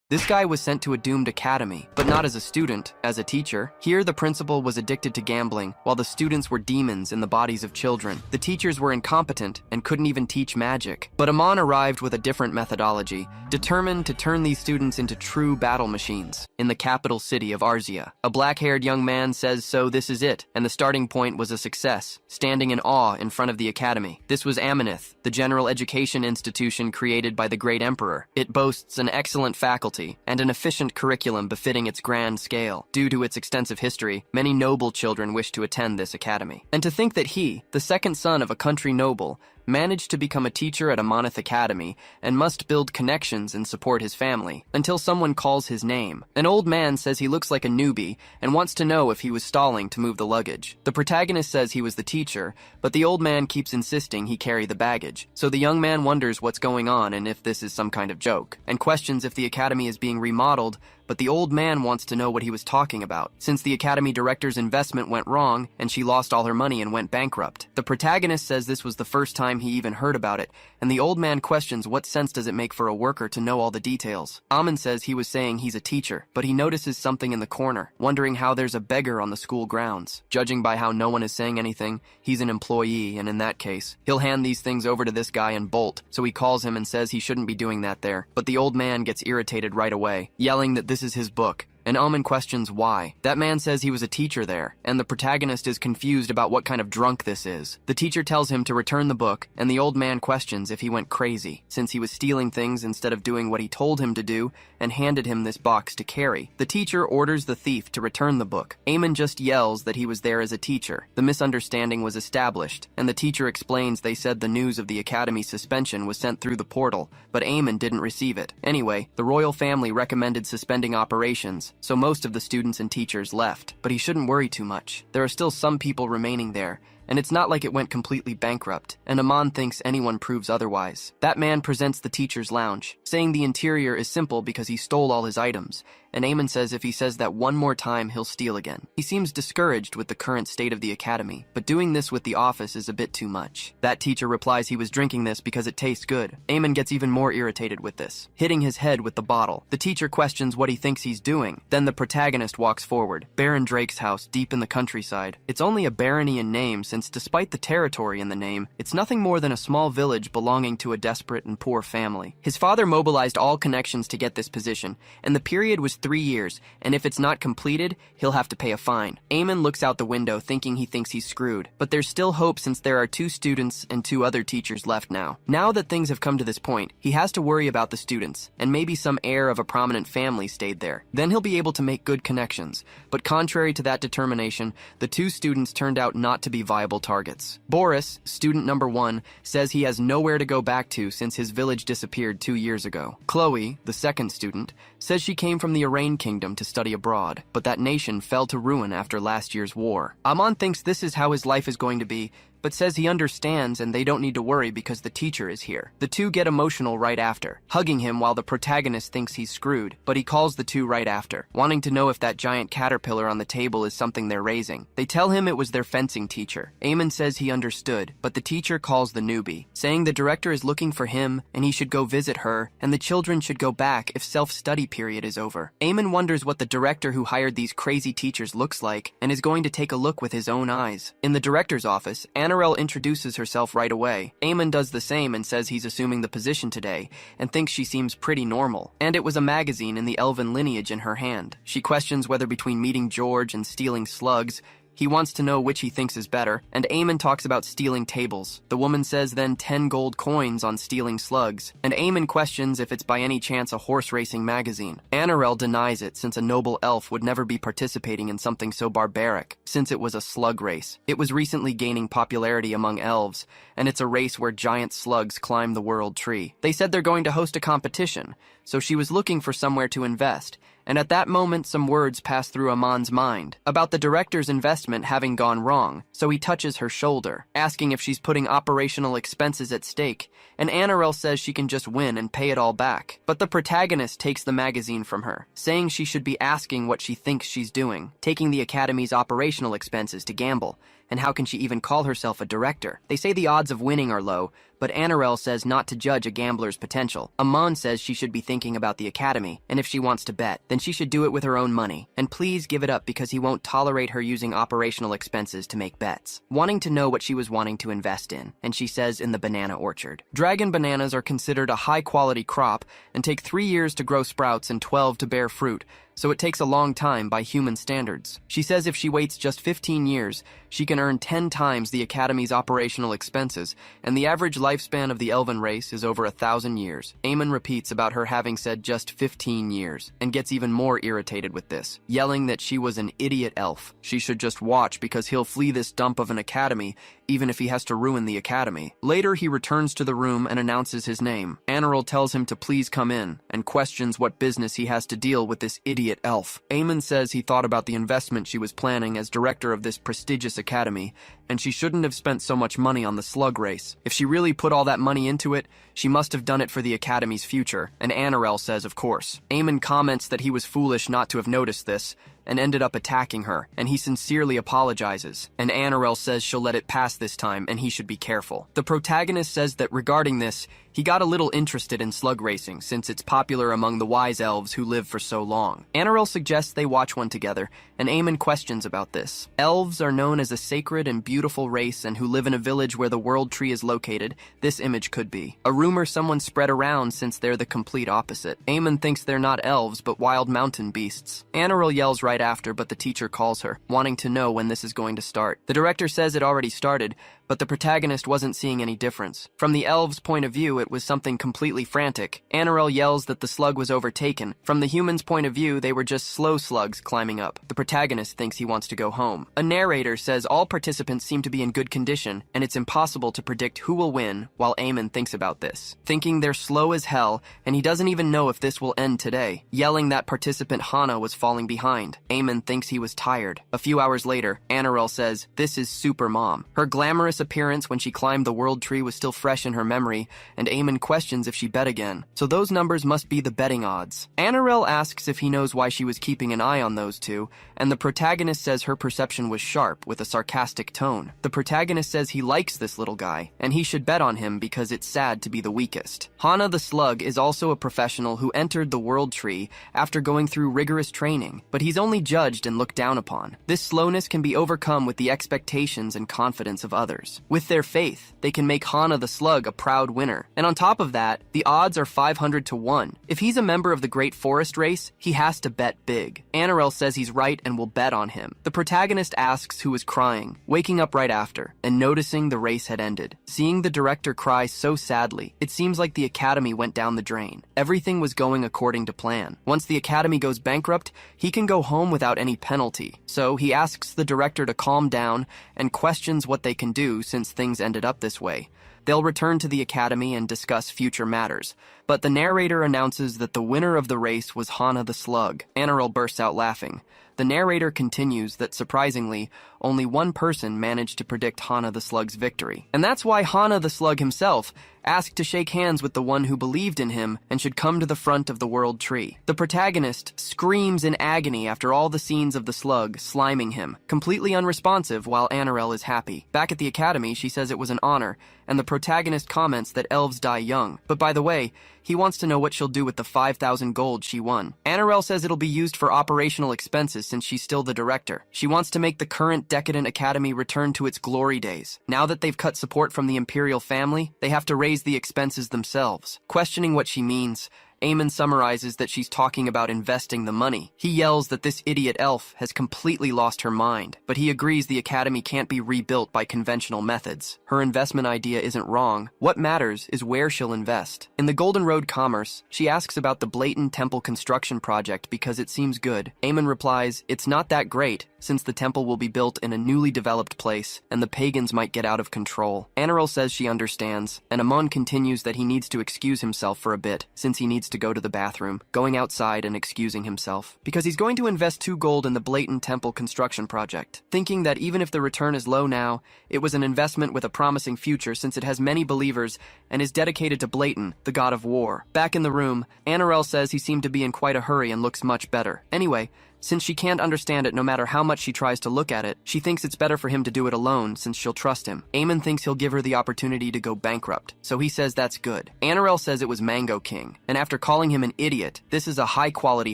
This guy was sent to a doomed academy, but not as a student, as a teacher. Here, the principal was addicted to gambling, while the students were demons in the bodies of children. The teachers were incompetent and couldn't even teach magic. But Amon arrived with a different methodology, determined to turn these students into true battle machines. In the capital city of Arzia, a black-haired young man says, "So this is it," and the starting point was a success, standing in awe in front of the academy. This was Amanith, the general education institution created by the great emperor. It boasts an excellent faculty and an efficient curriculum befitting its grand scale. Due to its extensive history, many noble children wish to attend this academy. And to think that he, the second son of a country noble, managed to become a teacher at a Monith Academy and must build connections and support his family, until someone calls his name. An old man says he looks like a newbie and wants to know if he was stalling to move the luggage. The protagonist says he was the teacher, but the old man keeps insisting he carry the baggage. So the young man wonders what's going on and if this is some kind of joke, and questions if the academy is being remodeled, but the old man wants to know what he was talking about, since the academy director's investment went wrong and she lost all her money and went bankrupt. The protagonist says this was the first time he even heard about it, and the old man questions what sense does it make for a worker to know all the details. Amon says he was saying he's a teacher, but he notices something in the corner, wondering how there's a beggar on the school grounds. Judging by how no one is saying anything, he's an employee, and in that case, he'll hand these things over to this guy and bolt, so he calls him and says he shouldn't be doing that there. But the old man gets irritated right away, yelling that this is his book, and Amon questions why. That man says he was a teacher there, and the protagonist is confused about what kind of drunk this is. The teacher tells him to return the book, and the old man questions if he went crazy, since he was stealing things instead of doing what he told him to do, and handed him this box to carry. The teacher orders the thief to return the book. Amon just yells that he was there as a teacher. The misunderstanding was established, and the teacher explains they said the news of the academy's suspension was sent through the portal, but Amon didn't receive it. Anyway, the royal family recommended suspending operations, so most of the students and teachers left. But he shouldn't worry too much. There are still some people remaining there, and it's not like it went completely bankrupt, and Amon thinks anyone proves otherwise. That man presents the teacher's lounge, saying the interior is simple because he stole all his items, and Amon says if he says that one more time, he'll steal again. He seems discouraged with the current state of the academy, but doing this with the office is a bit too much. That teacher replies he was drinking this because it tastes good. Amon gets even more irritated with this, hitting his head with the bottle. The teacher questions what he thinks he's doing. Then the protagonist walks forward. Baron Drake's house, deep in the countryside. It's only a barony in name, since despite the territory in the name, it's nothing more than a small village belonging to a desperate and poor family. His father mobilized all connections to get this position, and the period was 3 years, and if it's not completed, he'll have to pay a fine. Amon looks out the window thinking he thinks he's screwed, but there's still hope since there are 2 students and 2 other teachers left now. Now that things have come to this point, he has to worry about the students, and maybe some heir of a prominent family stayed there. Then he'll be able to make good connections, but contrary to that determination, the 2 students turned out not to be viable targets. Boris, student number 1, says he has nowhere to go back to since his village disappeared 2 years ago. Chloe, the second student, says she came from the Arain Kingdom to study abroad, but that nation fell to ruin after last year's war. Amon thinks this is how his life is going to be, but says he understands and they don't need to worry because the teacher is here. The 2 get emotional right after, hugging him while the protagonist thinks he's screwed, but he calls the 2 right after, wanting to know if that giant caterpillar on the table is something they're raising. They tell him it was their fencing teacher. Amon says he understood, but the teacher calls the newbie, saying the director is looking for him and he should go visit her, and the children should go back if self-study period is over. Amon wonders what the director who hired these crazy teachers looks like, and is going to take a look with his own eyes. In the director's office, Anirel introduces herself right away. Amon does the same and says he's assuming the position today, and thinks she seems pretty normal. And it was a magazine in the elven lineage in her hand. She questions whether between meeting George and stealing slugs, he wants to know which he thinks is better, and Amon talks about stealing tables. The woman says then 10 gold coins on stealing slugs, and Amon questions if it's by any chance a horse racing magazine. Anirel denies it since a noble elf would never be participating in something so barbaric, since it was a slug race. It was recently gaining popularity among elves, and it's a race where giant slugs climb the world tree. They said they're going to host a competition, so she was looking for somewhere to invest, and at that moment some words pass through Amon's mind about the director's investment having gone wrong, so he touches her shoulder, asking if she's putting operational expenses at stake, and Anirel says she can just win and pay it all back. But the protagonist takes the magazine from her, saying she should be asking what she thinks she's doing, taking the academy's operational expenses to gamble, and how can she even call herself a director? They say the odds of winning are low, but Anirel says not to judge a gambler's potential. Amon says she should be thinking about the academy, and if she wants to bet, then she should do it with her own money. And please give it up because he won't tolerate her using operational expenses to make bets. Wanting to know what she was wanting to invest in, and she says in the banana orchard. Dragon bananas are considered a high-quality crop and take 3 years to grow sprouts and 12 to bear fruit, so it takes a long time by human standards. She says if she waits just 15 years, she can earn 10 times the Academy's operational expenses, and the average lifespan of the elven race is over 1,000 years. Eamon repeats about her having said just 15 years, and gets even more irritated with this, yelling that she was an idiot elf. She should just watch because he'll flee this dump of an academy, even if he has to ruin the academy. Later, he returns to the room and announces his name. Anirel tells him to please come in, and questions what business he has to deal with this idiot elf. Eamon says he thought about the investment she was planning as director of this prestigious academy, and she shouldn't have spent so much money on the slug race. If she really put all that money into it, she must have done it for the academy's future, and Anirel says of course. Eamon comments that he was foolish not to have noticed this, and ended up attacking her, and he sincerely apologizes, and Anirel says she'll let it pass this time and he should be careful. The protagonist says that regarding this, he got a little interested in slug racing since it's popular among the wise elves who live for so long. Anirel suggests they watch one together, and Eamon questions about this. Elves are known as a sacred and beautiful race and who live in a village where the world tree is located. This image could be a rumor someone spread around since they're the complete opposite. Eamon thinks they're not elves but wild mountain beasts. Anirel yells right after, but the teacher calls her, wanting to know when this is going to start. The director says it already started, but the protagonist wasn't seeing any difference. From the elves' point of view, it was something completely frantic. Anirel yells that the slug was overtaken. From the humans' point of view, they were just slow slugs climbing up. The protagonist thinks he wants to go home. A narrator says all participants seem to be in good condition, and it's impossible to predict who will win, while Eamon thinks about this, thinking they're slow as hell, and he doesn't even know if this will end today, yelling that participant Hana was falling behind. Eamon thinks he was tired. A few hours later, Anirel says, "This is Super Mom." Her glamorous appearance when she climbed the world tree was still fresh in her memory, and Eamon questions if she bet again. So those numbers must be the betting odds. Anirel asks if he knows why she was keeping an eye on those two, and the protagonist says her perception was sharp with a sarcastic tone. The protagonist says he likes this little guy, and he should bet on him because it's sad to be the weakest. Hana the slug is also a professional who entered the world tree after going through rigorous training, but he's only judged and looked down upon. This slowness can be overcome with the expectations and confidence of others. With their faith, they can make Hana the slug a proud winner. And on top of that, the odds are 500 to 1. If he's a member of the Great Forest race, he has to bet big. Anirel says he's right and will bet on him. The protagonist asks who is crying, waking up right after, and noticing the race had ended. Seeing the director cry so sadly, it seems like the academy went down the drain. Everything was going according to plan. Once the academy goes bankrupt, he can go home without any penalty. So he asks the director to calm down and questions what they can do since things ended up this way. They'll return to the academy and discuss future matters, but the narrator announces that the winner of the race was Hana the slug. Anirel bursts out laughing. The narrator continues that, surprisingly, only one person managed to predict Hana the slug's victory. And that's why Hana the slug himself asked to shake hands with the one who believed in him and should come to the front of the world tree. The protagonist screams in agony after all the scenes of the slug sliming him, completely unresponsive while Anirel is happy. Back at the academy, she says it was an honor, and the protagonist comments that elves die young. But by the way, he wants to know what she'll do with the 5,000 gold she won. Anirel says it'll be used for operational expenses since she's still the director. She wants to make the current decadent academy return to its glory days. Now that they've cut support from the imperial family, they have to raise the expenses themselves. Questioning what she means, Eamon summarizes that she's talking about investing the money. He yells that this idiot elf has completely lost her mind, but he agrees the academy can't be rebuilt by conventional methods. Her investment idea isn't wrong. What matters is where she'll invest. In the Golden Road Commerce, she asks about the blatant temple construction project because it seems good. Eamon replies, it's not that great, since the temple will be built in a newly developed place, and the pagans might get out of control. Anirel says she understands, and Amon continues that he needs to excuse himself for a bit, since he needs to go to the bathroom, going outside and excusing himself, because he's going to invest 2 gold in the blatant temple construction project, thinking that even if the return is low now, it was an investment with a promising future since it has many believers and is dedicated to Blatant, the god of war. Back in the room, Anirel says he seemed to be in quite a hurry and looks much better. Anyway, Since she can't understand it no matter how much she tries to look at it, she thinks it's better for him to do it alone since she'll trust him. Eamon thinks he'll give her the opportunity to go bankrupt, so he says that's good. Anirel says it was Mango King, and after calling him an idiot, this is a high-quality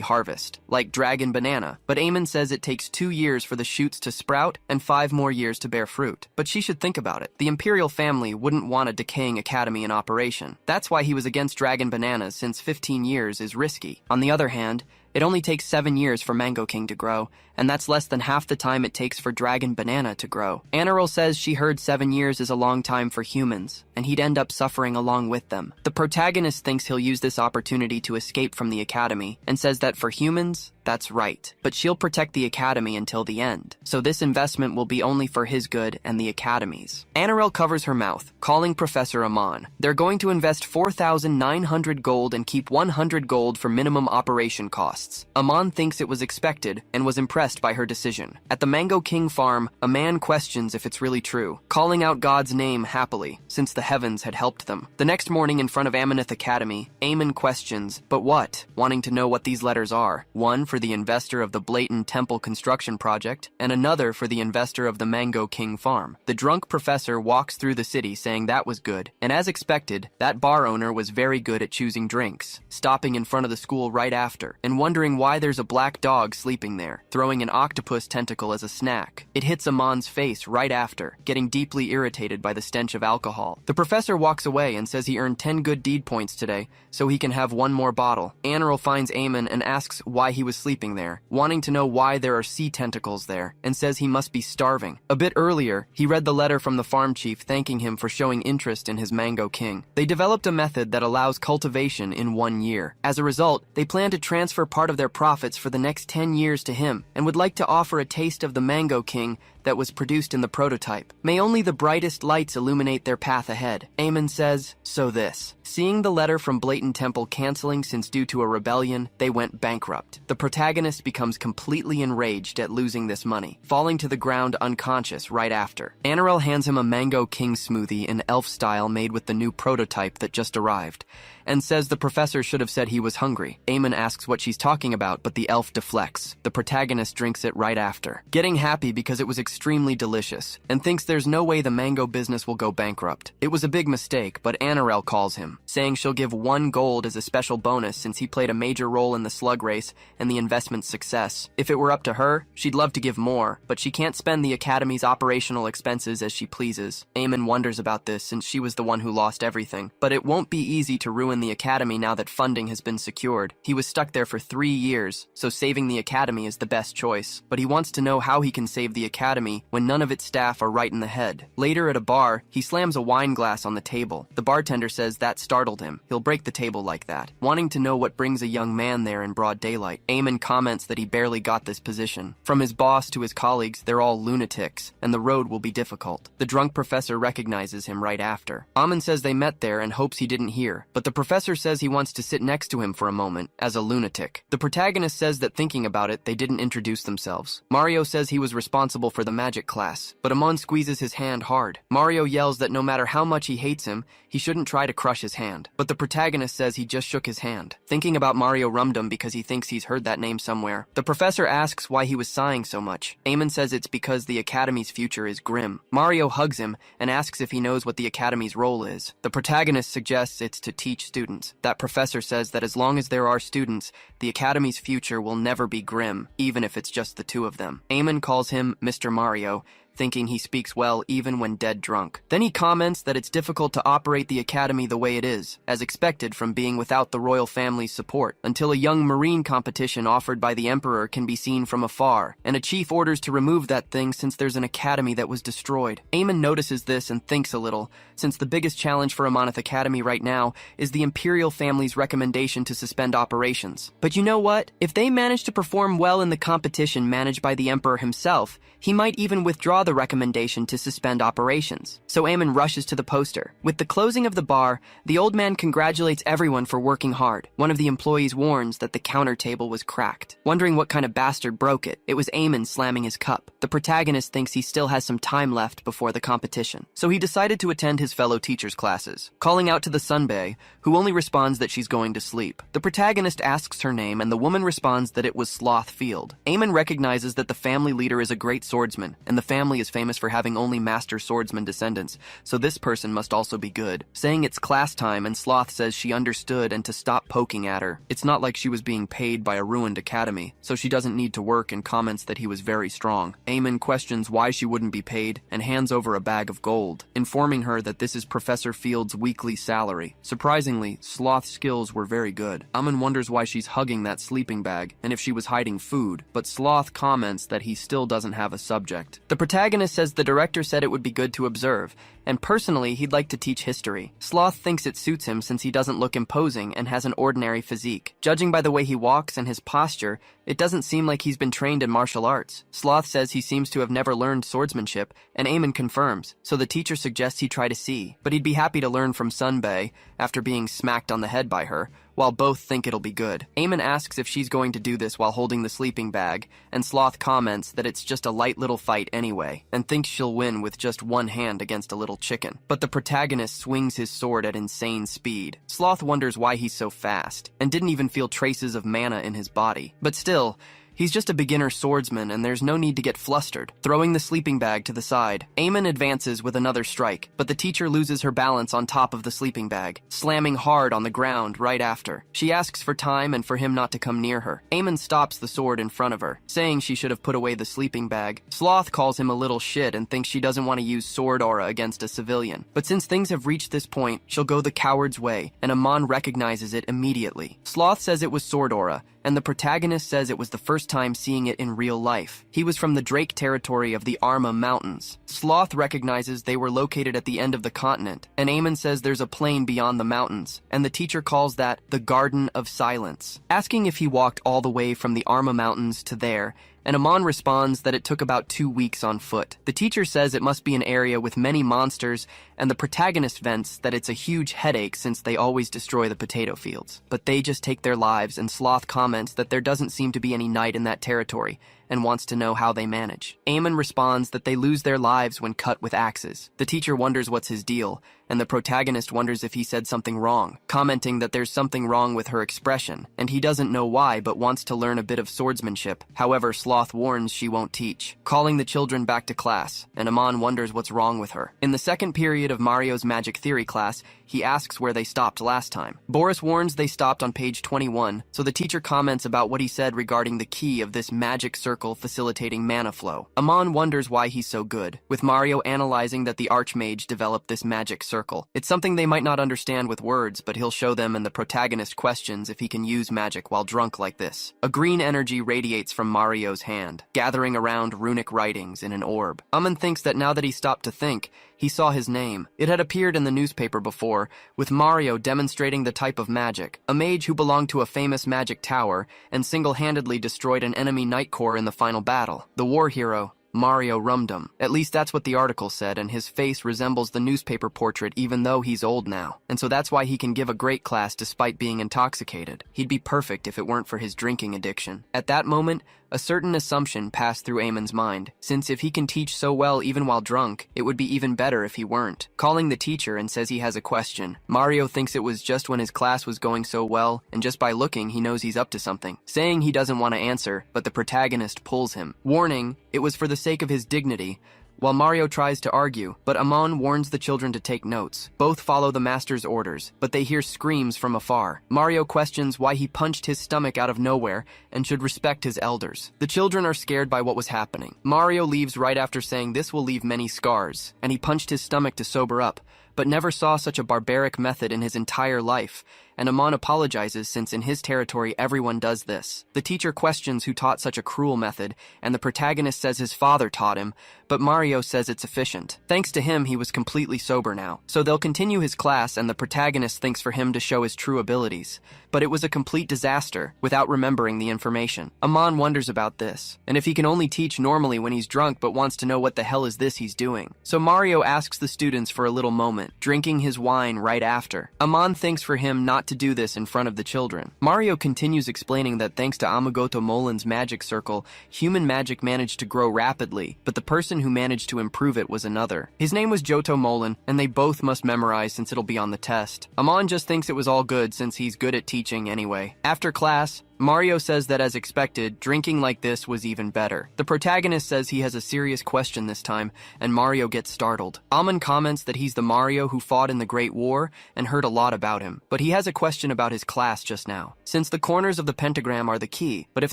harvest, like Dragon Banana, but Eamon says it takes 2 years for the shoots to sprout and 5 more years to bear fruit. But she should think about it. The Imperial family wouldn't want a decaying academy in operation. That's why he was against Dragon Bananas, since 15 years is risky. On the other hand, it only takes 7 years for Mango King to grow, and that's less than half the time it takes for Dragon Banana to grow. Anirel says she heard 7 years is a long time for humans, and he'd end up suffering along with them. The protagonist thinks he'll use this opportunity to escape from the academy, and says that for humans, that's right. But she'll protect the academy until the end, so this investment will be only for his good and the academy's. Anirel covers her mouth, calling Professor Amon. They're going to invest 4,900 gold and keep 100 gold for minimum operation costs. Amon thinks it was expected and was impressed by her decision. At the Mango King farm, a man questions if it's really true, calling out God's name happily, since the heavens had helped them. The next morning in front of Amanith Academy, Eamon questions, but what? Wanting to know what these letters are. One for the investor of the Blatant Temple construction project, and another for the investor of the Mango King farm. The drunk professor walks through the city saying that was good, and as expected, that bar owner was very good at choosing drinks, stopping in front of the school right after, and wondering why there's a black dog sleeping there, throwing an octopus tentacle as a snack. It hits Amon's face right after, getting deeply irritated by the stench of alcohol. The professor walks away and says he earned 10 good deed points today, so he can have 1 more bottle. Anirel finds Eamon and asks why he was sleeping there, wanting to know why there are sea tentacles there, and says he must be starving. A bit earlier, he read the letter from the farm chief thanking him for showing interest in his Mango King. They developed a method that allows cultivation in 1 year. As a result, they plan to transfer part of their profits for the next 10 years to him, and would like to offer a taste of the Mango King that was produced in the prototype. May only the brightest lights illuminate their path ahead. Eamon says, so this. Seeing the letter from Blatant Temple canceling since due to a rebellion, they went bankrupt. The protagonist becomes completely enraged at losing this money, falling to the ground unconscious right after. Anirel hands him a Mango King smoothie in elf style made with the new prototype that just arrived, and says the professor should have said he was hungry. Eamon asks what she's talking about, but the elf deflects. The protagonist drinks it right after, getting happy because it was extremely delicious, and thinks there's no way the mango business will go bankrupt. It was a big mistake, but Anirel calls him, saying she'll give 1 gold as a special bonus since he played a major role in the slug race and the investment's success. If it were up to her, she'd love to give more, but she can't spend the academy's operational expenses as she pleases. Eamon wonders about this since she was the one who lost everything, but it won't be easy to ruin the academy now that funding has been secured. He was stuck there for 3 years, so saving the academy is the best choice. But he wants to know how he can save the academy when none of its staff are right in the head. Later at a bar, he slams a wine glass on the table. The bartender says that startled him. He'll break the table like that, wanting to know what brings a young man there in broad daylight. Eamon comments that he barely got this position. From his boss to his colleagues, they're all lunatics, and the road will be difficult. The drunk professor recognizes him right after. Amon says they met there and hopes he didn't hear, but the professor says he wants to sit next to him for a moment, as a lunatic. The protagonist says that thinking about it, they didn't introduce themselves. Mario says he was responsible for the magic class, but Amon squeezes his hand hard. Mario yells that no matter how much he hates him, he shouldn't try to crush his hand, but the protagonist says he just shook his hand, thinking about Mario Rumdum because he thinks he's heard that name somewhere. The professor asks why he was sighing so much. Eamon says it's because the academy's future is grim. Mario hugs him and asks if he knows what the academy's role is. The protagonist suggests it's to teach students. That professor says that as long as there are students, the academy's future will never be grim, even if it's just the 2 of them. Eamon calls him Mr. Mario, thinking he speaks well even when dead drunk. Then he comments that it's difficult to operate the academy the way it is, as expected from being without the royal family's support, until a young marine competition offered by the emperor can be seen from afar, and a chief orders to remove that thing since there's an academy that was destroyed. Eamon notices this and thinks a little, since the biggest challenge for Amanith Academy right now is the imperial family's recommendation to suspend operations. But you know what? If they manage to perform well in the competition managed by the emperor himself, he might even withdraw the recommendation to suspend operations. So Eamon rushes to the poster. With the closing of the bar, the old man congratulates everyone for working hard. One of the employees warns that the counter table was cracked. Wondering what kind of bastard broke it, it was Eamon slamming his cup. The protagonist thinks he still has some time left before the competition, so he decided to attend his fellow teacher's classes, calling out to the sunbae, who only responds that she's going to sleep. The protagonist asks her name, and the woman responds that it was Sloth Field. Eamon recognizes that the family leader is a great swordsman, and the family is famous for having only master swordsman descendants, so this person must also be good. Saying it's class time, and Sloth says she understood and to stop poking at her. It's not like she was being paid by a ruined academy, so she doesn't need to work, and comments that he was very strong. Eamon questions why she wouldn't be paid and hands over a bag of gold, informing her that this is Professor Field's weekly salary. Surprisingly, Sloth's skills were very good. Eamon wonders why she's hugging that sleeping bag and if she was hiding food, but Sloth comments that he still doesn't have a subject. The protagonist says the director said it would be good to observe, and personally he'd like to teach history. Sloth thinks it suits him since he doesn't look imposing and has an ordinary physique. Judging by the way he walks and his posture, it doesn't seem like he's been trained in martial arts. Sloth says he seems to have never learned swordsmanship, and Eamon confirms, so the teacher suggests he try to see, but he'd be happy to learn from Sunbae after being smacked on the head by her, while both think it'll be good. Eamon asks if she's going to do this while holding the sleeping bag, and Sloth comments that it's just a light little fight anyway, and thinks she'll win with just one hand against a little chicken. But the protagonist swings his sword at insane speed. Sloth wonders why he's so fast, and didn't even feel traces of mana in his body. But still, he's just a beginner swordsman, and there's no need to get flustered. Throwing the sleeping bag to the side, Eamon advances with another strike, but the teacher loses her balance on top of the sleeping bag, slamming hard on the ground right after. She asks for time and for him not to come near her. Eamon stops the sword in front of her, saying she should have put away the sleeping bag. Sloth calls him a little shit and thinks she doesn't want to use sword aura against a civilian. But since things have reached this point, she'll go the coward's way, and Amon recognizes it immediately. Sloth says it was sword aura, and the protagonist says it was the first time seeing it in real life. He was from the Drake territory of the Arma Mountains. Sloth recognizes they were located at the end of the continent, and Eamon says there's a plain beyond the mountains, and the teacher calls that the Garden of Silence, asking if he walked all the way from the Arma Mountains to there, and Amon responds that it took about 2 weeks on foot. The teacher says it must be an area with many monsters, and the protagonist vents that it's a huge headache since they always destroy the potato fields. But they just take their lives, and Sloth comments that there doesn't seem to be any night in that territory, and wants to know how they manage. Eamon responds that they lose their lives when cut with axes. The teacher wonders what's his deal, and the protagonist wonders if he said something wrong, commenting that there's something wrong with her expression, and he doesn't know why but wants to learn a bit of swordsmanship. However, Sloth warns she won't teach, calling the children back to class, and Amon wonders what's wrong with her. In the second period of Mario's magic theory class, he asks where they stopped last time. Boris warns they stopped on page 21, so the teacher comments about what he said regarding the key of this magic circle facilitating mana flow. Amon wonders why he's so good, with Mario analyzing that the Archmage developed this magic circle. It's something they might not understand with words, but he'll show them, and the protagonist questions if he can use magic while drunk like this. A green energy radiates from Mario's hand, gathering around runic writings in an orb. Amon thinks that now that he stopped to think, he saw his name. It had appeared in the newspaper before, with Mario demonstrating the type of magic, a mage who belonged to a famous magic tower and single-handedly destroyed an enemy Knight Corps in the final battle. The war hero, Mario Rumdum. At least that's what the article said, and his face resembles the newspaper portrait even though he's old now. And so that's why he can give a great class despite being intoxicated. He'd be perfect if it weren't for his drinking addiction. At that moment, a certain assumption passed through Eamon's mind, since if he can teach so well even while drunk, it would be even better if he weren't. Calling the teacher and says he has a question. Mario thinks it was just when his class was going so well, and just by looking he knows he's up to something. Saying he doesn't want to answer, but the protagonist pulls him. Warning, it was for the sake of his dignity, while Mario tries to argue, but Amon warns the children to take notes. Both follow the master's orders, but they hear screams from afar. Mario questions why he punched his stomach out of nowhere and should respect his elders. The children are scared by what was happening. Mario leaves right after saying this will leave many scars, and he punched his stomach to sober up, but never saw such a barbaric method in his entire life, and Amon apologizes since in his territory everyone does this. The teacher questions who taught such a cruel method, and the protagonist says his father taught him, but Mario says it's efficient. Thanks to him, he was completely sober now. So they'll continue his class, and the protagonist thinks for him to show his true abilities. But it was a complete disaster, without remembering the information. Amon wonders about this, and if he can only teach normally when he's drunk but wants to know what the hell is this he's doing. So Mario asks the students for a little moment, drinking his wine right after. Amon thinks for him not to do this in front of the children. Mario continues explaining that thanks to Amagoto Molin's magic circle, human magic managed to grow rapidly, but the person who managed to improve it was another. His name was Johto Molin, and they both must memorize since it'll be on the test. Amon just thinks it was all good since he's good at teaching anyway. After class, Mario says that as expected, drinking like this was even better. The protagonist says he has a serious question this time, and Mario gets startled. Amon comments that he's the Mario who fought in the Great War and heard a lot about him, but he has a question about his class just now. Since the corners of the pentagram are the key, but if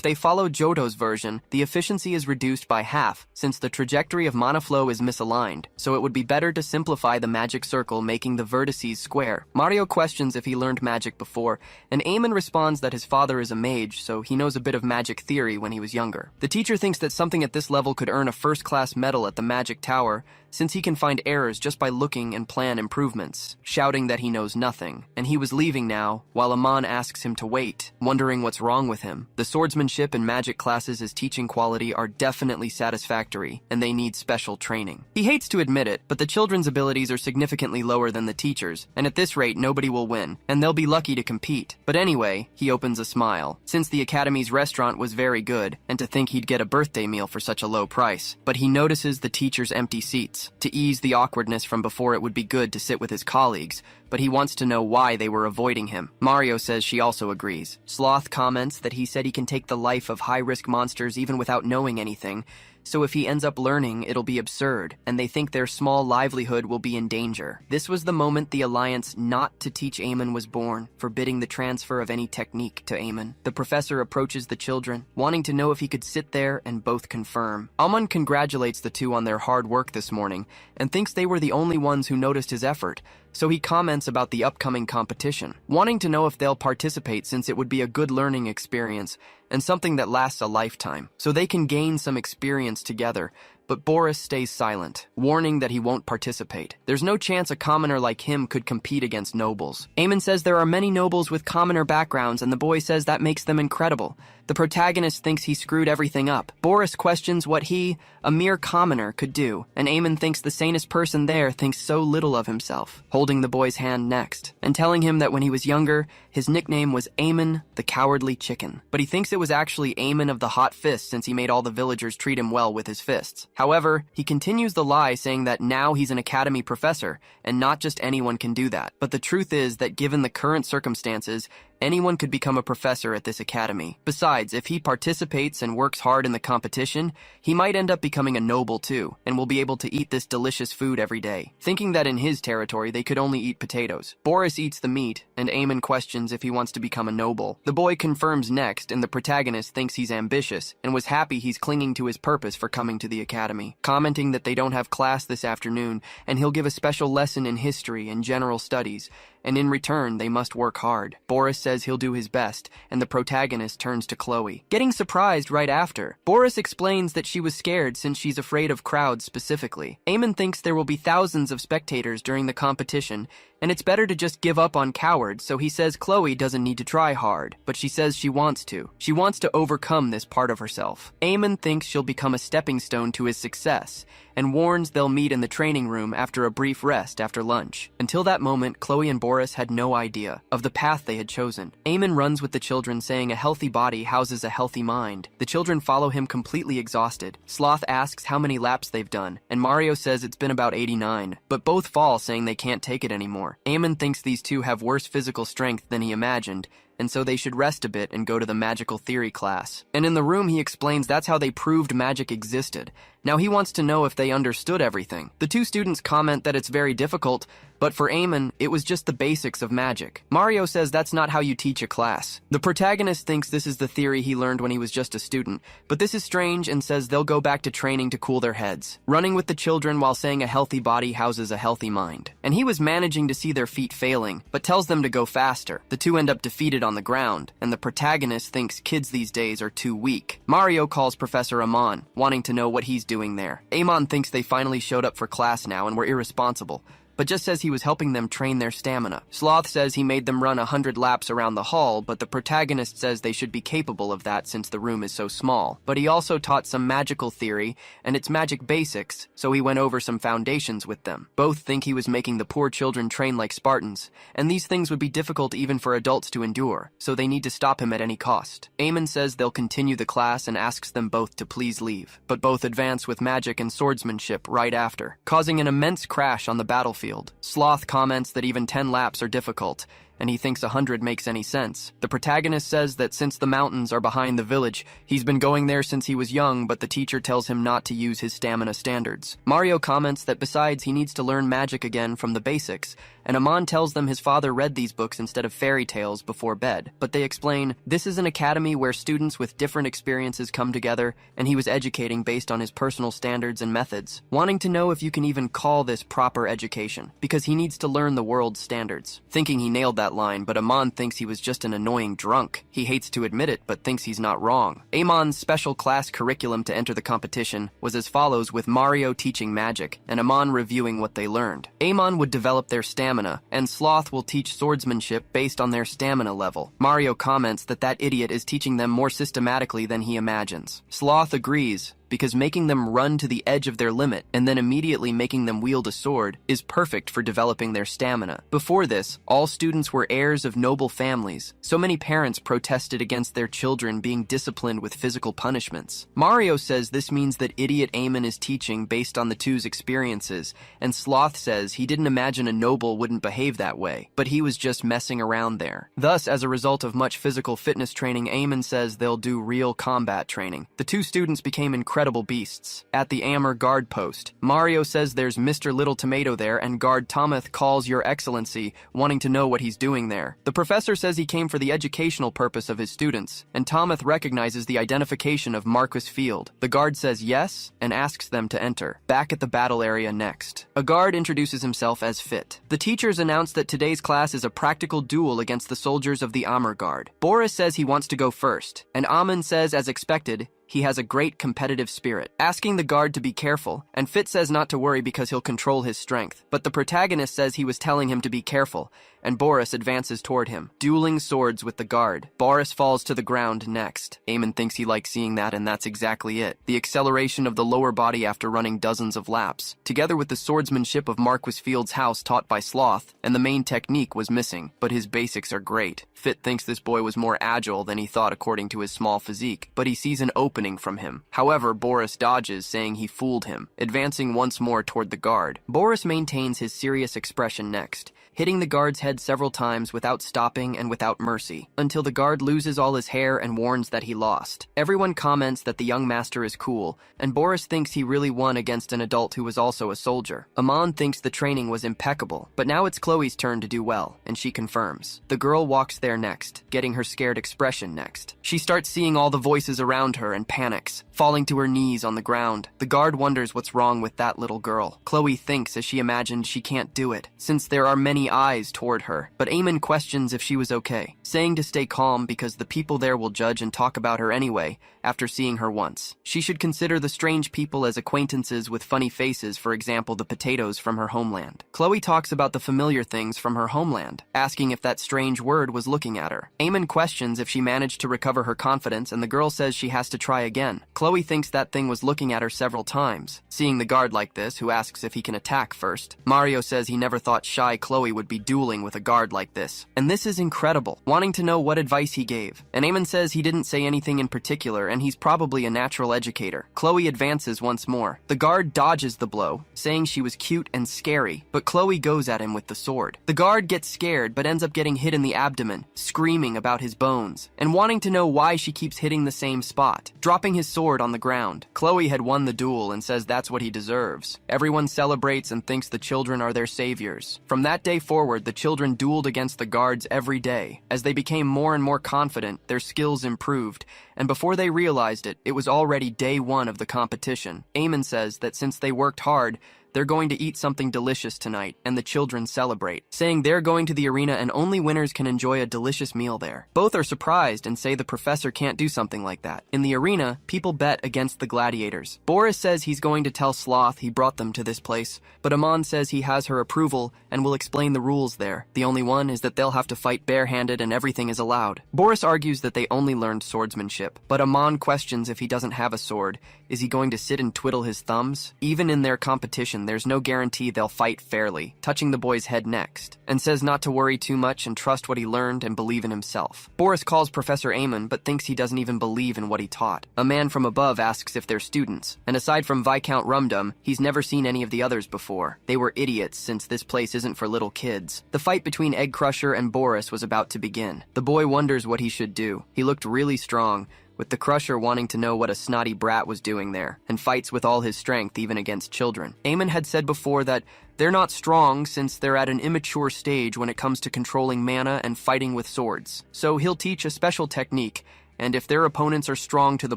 they follow Johto's version, the efficiency is reduced by half since the trajectory of mana flow is misaligned, so it would be better to simplify the magic circle making the vertices square. Mario questions if he learned magic before, and Eamon responds that his father is a mage, so he knows a bit of magic theory when he was younger. The teacher thinks that something at this level could earn a first-class medal at the Magic Tower, since he can find errors just by looking and plan improvements, shouting that he knows nothing. And he was leaving now, while Amon asks him to wait, wondering what's wrong with him. The swordsmanship and magic classes as teaching quality are definitely satisfactory, and they need special training. He hates to admit it, but the children's abilities are significantly lower than the teachers, and at this rate nobody will win, and they'll be lucky to compete. But anyway, he opens a smile, since the Academy's restaurant was very good, and to think he'd get a birthday meal for such a low price. But he notices the teacher's empty seats. To ease the awkwardness from before, it would be good to sit with his colleagues, but he wants to know why they were avoiding him. Mario says she also agrees. Sloth comments that he said he can take the life of high-risk monsters even without knowing anything, so if he ends up learning, it'll be absurd, and they think their small livelihood will be in danger. This was the moment the alliance not to teach Eamon was born, forbidding the transfer of any technique to Eamon. The professor approaches the children, wanting to know if he could sit there and both confirm. Amon congratulates the two on their hard work this morning, and thinks they were the only ones who noticed his effort, so he comments about the upcoming competition, wanting to know if they'll participate since it would be a good learning experience and something that lasts a lifetime, so they can gain some experience together. But Boris stays silent, warning that he won't participate. There's no chance a commoner like him could compete against nobles. Eamon says there are many nobles with commoner backgrounds, and the boy says that makes them incredible. The protagonist thinks he screwed everything up. Boris questions what he, a mere commoner, could do, and Eamon thinks the sanest person there thinks so little of himself, holding the boy's hand next, and telling him that when he was younger, his nickname was Eamon the Cowardly Chicken. But he thinks it was actually Eamon of the Hot Fist since he made all the villagers treat him well with his fists. However, he continues the lie saying that now he's an academy professor, and not just anyone can do that. But the truth is that given the current circumstances, anyone could become a professor at this academy. Besides, if he participates and works hard in the competition, he might end up becoming a noble too, and will be able to eat this delicious food every day. Thinking that in his territory they could only eat potatoes, Boris eats the meat, and Eamon questions if he wants to become a noble. The boy confirms next, and the protagonist thinks he's ambitious, and was happy he's clinging to his purpose for coming to the academy, commenting that they don't have class this afternoon, and he'll give a special lesson in history and general studies, and in return, they must work hard. Boris says he'll do his best, and the protagonist turns to Chloe, getting surprised right after. Boris explains that she was scared since she's afraid of crowds specifically. Eamon thinks there will be thousands of spectators during the competition, and it's better to just give up on cowards, so he says Chloe doesn't need to try hard, but she says she wants to. She wants to overcome this part of herself. Eamon thinks she'll become a stepping stone to his success, and warns they'll meet in the training room after a brief rest after lunch. Until that moment, Chloe and Boris had no idea of the path they had chosen. Eamon runs with the children, saying a healthy body houses a healthy mind. The children follow him completely exhausted. Sloth asks how many laps they've done, and Mario says it's been about 89, but both fall, saying they can't take it anymore. Eamon thinks these two have worse physical strength than he imagined, and so they should rest a bit and go to the magical theory class. And in the room he explains that's how they proved magic existed. Now he wants to know if they understood everything. The two students comment that it's very difficult, but for Eamon, it was just the basics of magic. Mario says that's not how you teach a class. The protagonist thinks this is the theory he learned when he was just a student, but this is strange and says they'll go back to training to cool their heads, running with the children while saying a healthy body houses a healthy mind. And he was managing to see their feet failing, but tells them to go faster. The two end up defeated on the ground, and the protagonist thinks kids these days are too weak. Mario calls Professor Amon, wanting to know what he's doing there. Amon thinks they finally showed up for class now and were irresponsible, but just says he was helping them train their stamina. Sloth says he made them run 100 laps around the hall, but the protagonist says they should be capable of that since the room is so small. But he also taught some magical theory, and it's magic basics, so he went over some foundations with them. Both think he was making the poor children train like Spartans, and these things would be difficult even for adults to endure, so they need to stop him at any cost. Eamon says they'll continue the class and asks them both to please leave, but both advance with magic and swordsmanship right after, causing an immense crash on the battlefield. Sloth comments that even 10 laps are difficult, and he thinks 100 makes any sense. The protagonist says that since the mountains are behind the village, he's been going there since he was young, but the teacher tells him not to use his stamina standards. Mario comments that besides he needs to learn magic again from the basics, and Amon tells them his father read these books instead of fairy tales before bed. But they explain, this is an academy where students with different experiences come together, and he was educating based on his personal standards and methods, wanting to know if you can even call this proper education, because he needs to learn the world's standards. Thinking he nailed that line, but Amon thinks he was just an annoying drunk. He hates to admit it, but thinks he's not wrong. Amon's special class curriculum to enter the competition was as follows, with Mario teaching magic, and Amon reviewing what they learned. Amon would develop their stamina, and Sloth will teach swordsmanship based on their stamina level. Mario comments that that idiot is teaching them more systematically than he imagines. Sloth agrees, because making them run to the edge of their limit and then immediately making them wield a sword is perfect for developing their stamina. Before this, all students were heirs of noble families, so many parents protested against their children being disciplined with physical punishments. Mario says this means that idiot Eamon is teaching based on the two's experiences, and Sloth says he didn't imagine a noble wouldn't behave that way, but he was just messing around there. Thus, as a result of much physical fitness training, Eamon says they'll do real combat training. The two students became incredible beasts. At the Amur guard post, Mario says there's Mr. Little Tomato there, and guard Tomoth calls Your Excellency, wanting to know what he's doing there. The professor says he came for the educational purpose of his students, and Tomoth recognizes the identification of Marquis Field. The guard says yes, and asks them to enter. Back at the battle area next, a guard introduces himself as Fit. The teachers announce that today's class is a practical duel against the soldiers of the Amur guard. Boris says he wants to go first, and Amon says, as expected, he has a great competitive spirit, asking the guard to be careful, and Fit says not to worry because he'll control his strength. But the protagonist says he was telling him to be careful, and Boris advances toward him, dueling swords with the guard. Boris falls to the ground next. Eamon thinks he likes seeing that, and that's exactly it. The acceleration of the lower body after running dozens of laps, together with the swordsmanship of Marquis Field's house taught by Sloth, and the main technique was missing, but his basics are great. Fit thinks this boy was more agile than he thought according to his small physique, but he sees an opening from him. However, Boris dodges, saying he fooled him, advancing once more toward the guard. Boris maintains his serious expression next, hitting the guard's head several times without stopping and without mercy, until the guard loses all his hair and warns that he lost. Everyone comments that the young master is cool, and Boris thinks he really won against an adult who was also a soldier. Amon thinks the training was impeccable, but now it's Chloe's turn to do well, and she confirms. The girl walks there next, getting her scared expression next. She starts seeing all the voices around her and panics, falling to her knees on the ground. The guard wonders what's wrong with that little girl. Chloe thinks as she imagined she can't do it, since there are many eyes toward her, but Eamon questions if she was okay, saying to stay calm because the people there will judge and talk about her anyway after seeing her once. She should consider the strange people as acquaintances with funny faces, for example the potatoes from her homeland. Chloe talks about the familiar things from her homeland, asking if that strange word was looking at her. Eamon questions if she managed to recover her confidence, and the girl says she has to try again, Chloe thinks that thing was looking at her several times. Seeing the guard like this, who asks if he can attack first, Mario says he never thought shy Chloe would be dueling with a guard like this. And this is incredible, wanting to know what advice he gave. And Eamon says he didn't say anything in particular and he's probably a natural educator. Chloe advances once more. The guard dodges the blow, saying she was cute and scary, but Chloe goes at him with the sword. The guard gets scared but ends up getting hit in the abdomen, screaming about his bones, and wanting to know why she keeps hitting the same spot, dropping his sword on the ground. Chloe had won the duel and says that's what he deserves. Everyone celebrates and thinks the children are their saviors. From that day forward, the children dueled against the guards every day. As they became more and more confident, their skills improved, and before they realized it, it was already day one of the competition. Eamon says that since they worked hard, they're going to eat something delicious tonight, and the children celebrate, saying they're going to the arena and only winners can enjoy a delicious meal there. Both are surprised and say the professor can't do something like that. In the arena, people bet against the gladiators. Boris says he's going to tell Sloth he brought them to this place, but Amon says he has her approval and will explain the rules there. The only one is that they'll have to fight barehanded and everything is allowed. Boris argues that they only learned swordsmanship, but Amon questions if he doesn't have a sword. Is he going to sit and twiddle his thumbs? Even in their competition, there's no guarantee they'll fight fairly, touching the boy's head next, and says not to worry too much and trust what he learned and believe in himself. Boris calls Professor Eamon, but thinks he doesn't even believe in what he taught. A man from above asks if they're students, and aside from Viscount Rumdum, he's never seen any of the others before. They were idiots, since this place isn't for little kids. The fight between Egg Crusher and Boris was about to begin. The boy wonders what he should do. He looked really strong, with the Crusher wanting to know what a snotty brat was doing there, and fights with all his strength even against children. Eamon had said before that they're not strong since they're at an immature stage when it comes to controlling mana and fighting with swords. So he'll teach a special technique, and if their opponents are strong to the